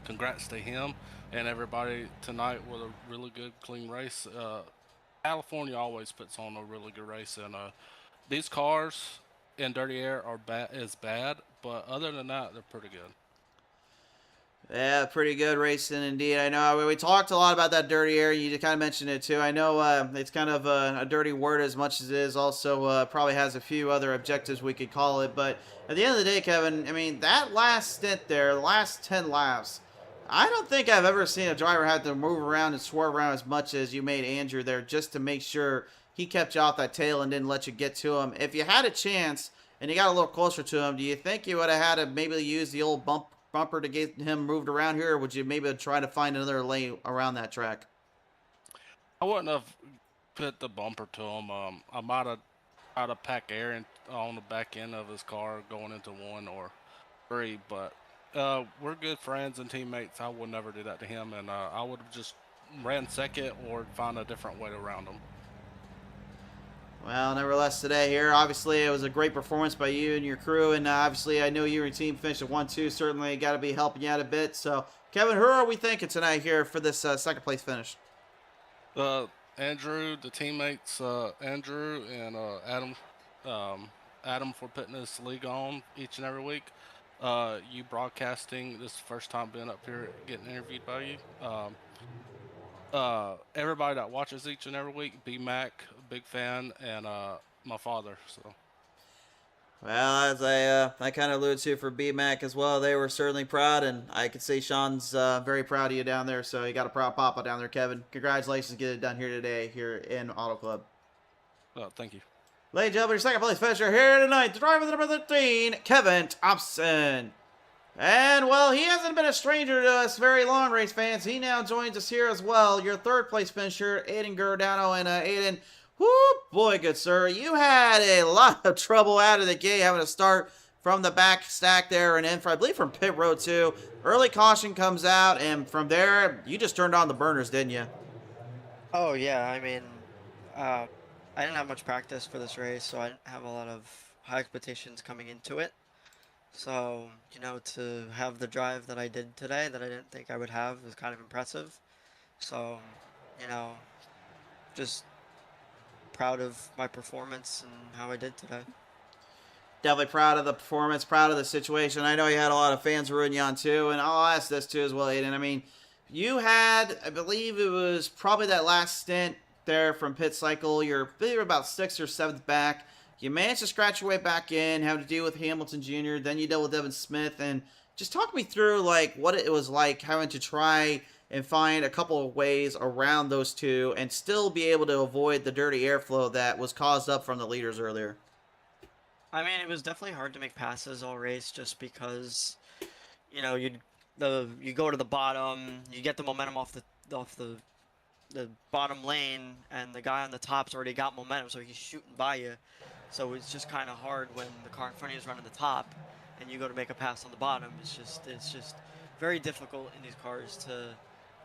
congrats to him and everybody tonight with a really good, clean race. California always puts on a really good race, and these cars in dirty air are bad, but other than that, they're pretty good. Yeah, pretty good racing indeed. I know we talked a lot about that dirty air. You kind of mentioned it too. I know it's kind of a dirty word as much as it is also probably has a few other objectives we could call it. But at the end of the day, Kevin, I mean, that last stint there, the last 10 laps, I don't think I've ever seen a driver have to move around and swerve around as much as you made Andrew there just to make sure he kept you off that tail and didn't let you get to him. If you had a chance and you got a little closer to him, do you think you would have had to maybe use the old bumper to get him moved around here, or would you maybe try to find another lane around that track? I wouldn't have put the bumper to him. I might have tried to pack air on the back end of his car going into 1 or 3, but we're good friends and teammates. I would never do that to him, and I would have just ran second or find a different way around him. Well, nevertheless, today here, obviously, it was a great performance by you and your crew, and obviously, I know you and your team finished at 1-2. Certainly, got to be helping you out a bit. So, Kevin, who are we thinking tonight here for this second place finish? Andrew, the teammates, Andrew and Adam for putting this league on each and every week. You broadcasting, this is the first time being up here getting interviewed by you. Everybody that watches each and every week, B-Mac, big fan, and my father. So. Well, as I kind of alluded to for B-Mac as well, they were certainly proud, and I could see Sean's very proud of you down there, so you got a proud papa down there, Kevin. Congratulations, get it done here today here in Auto Club. Thank you. Ladies and gentlemen, your second place finisher here tonight, the driver number 13, Kevin Thompson. And, well, he hasn't been a stranger to us very long, race fans. He now joins us here as well. Your third place finisher, Aiden Giordano. And, Aiden, whoop, boy, good sir, you had a lot of trouble out of the gate having to start from the back stack there and in, I believe from pit road too. Early caution comes out, and from there, you just turned on the burners, didn't you? Oh, yeah, I mean, I didn't have much practice for this race, so I didn't have a lot of high expectations coming into it. So, you know, to have the drive that I did today that I didn't think I would have was kind of impressive. So, you know, just proud of my performance and how I did today. Definitely proud of the performance, proud of the situation. I know you had a lot of fans rooting you on too, and I'll ask this too as well, Aiden. I mean, you had, I believe it was probably that last stint there from pit cycle. You're about 6th or 7th back. You managed to scratch your way back in, have to deal with Hamilton Jr., then you dealt with Devin Smith, and just talk me through like what it was like having to try and find a couple of ways around those two and still be able to avoid the dirty airflow that was caused up from the leaders earlier. I mean, it was definitely hard to make passes all race just because, you know, you go to the bottom, you get the momentum off the bottom lane, and the guy on the top's already got momentum, so he's shooting by you. So it's just kind of hard when the car in front of you is running the top, and you go to make a pass on the bottom. It's just very difficult in these cars to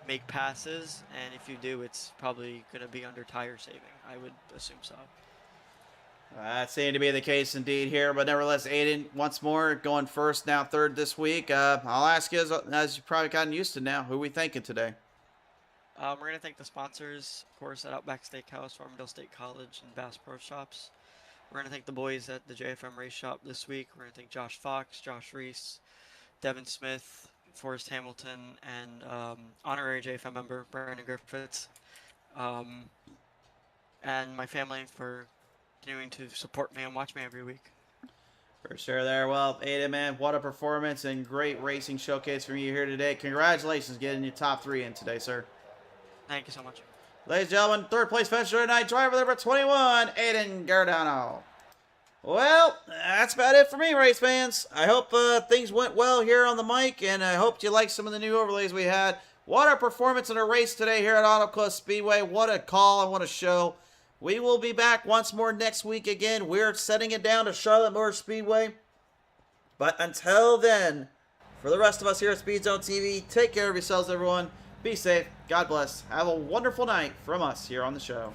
make passes, and if you do, it's probably going to be under tire saving. I would assume so. That seemed to be the case indeed here, but nevertheless, Aiden, once more, going first, now third this week. I'll ask you, as you've probably gotten used to now, who are we thinking today? We're going to thank the sponsors, of course, at Outback Steakhouse, Farmingdale State College, and Bass Pro Shops. We're going to thank the boys at the JFM Race Shop this week. We're going to thank Josh Fox, Josh Reese, Devin Smith, Forrest Hamilton, and honorary JFM member Brandon Griffiths, and my family for continuing to support me and watch me every week. For sure there. Well, Aiden, man, what a performance and great racing showcase from you here today. Congratulations getting your top 3 in today, sir. Thank you so much. Ladies and gentlemen, third place finisher tonight, driver number 21, Aiden Giordano. Well, that's about it for me, race fans. I hope things went well here on the mic, and I hope you liked some of the new overlays we had. What a performance in a race today here at Auto Club Speedway. What a call and what a show. We will be back once more next week again. We're setting it down to Charlotte Motor Speedway. But until then, for the rest of us here at Speed Zone TV, take care of yourselves, everyone. Be safe. God bless. Have a wonderful night from us here on the show.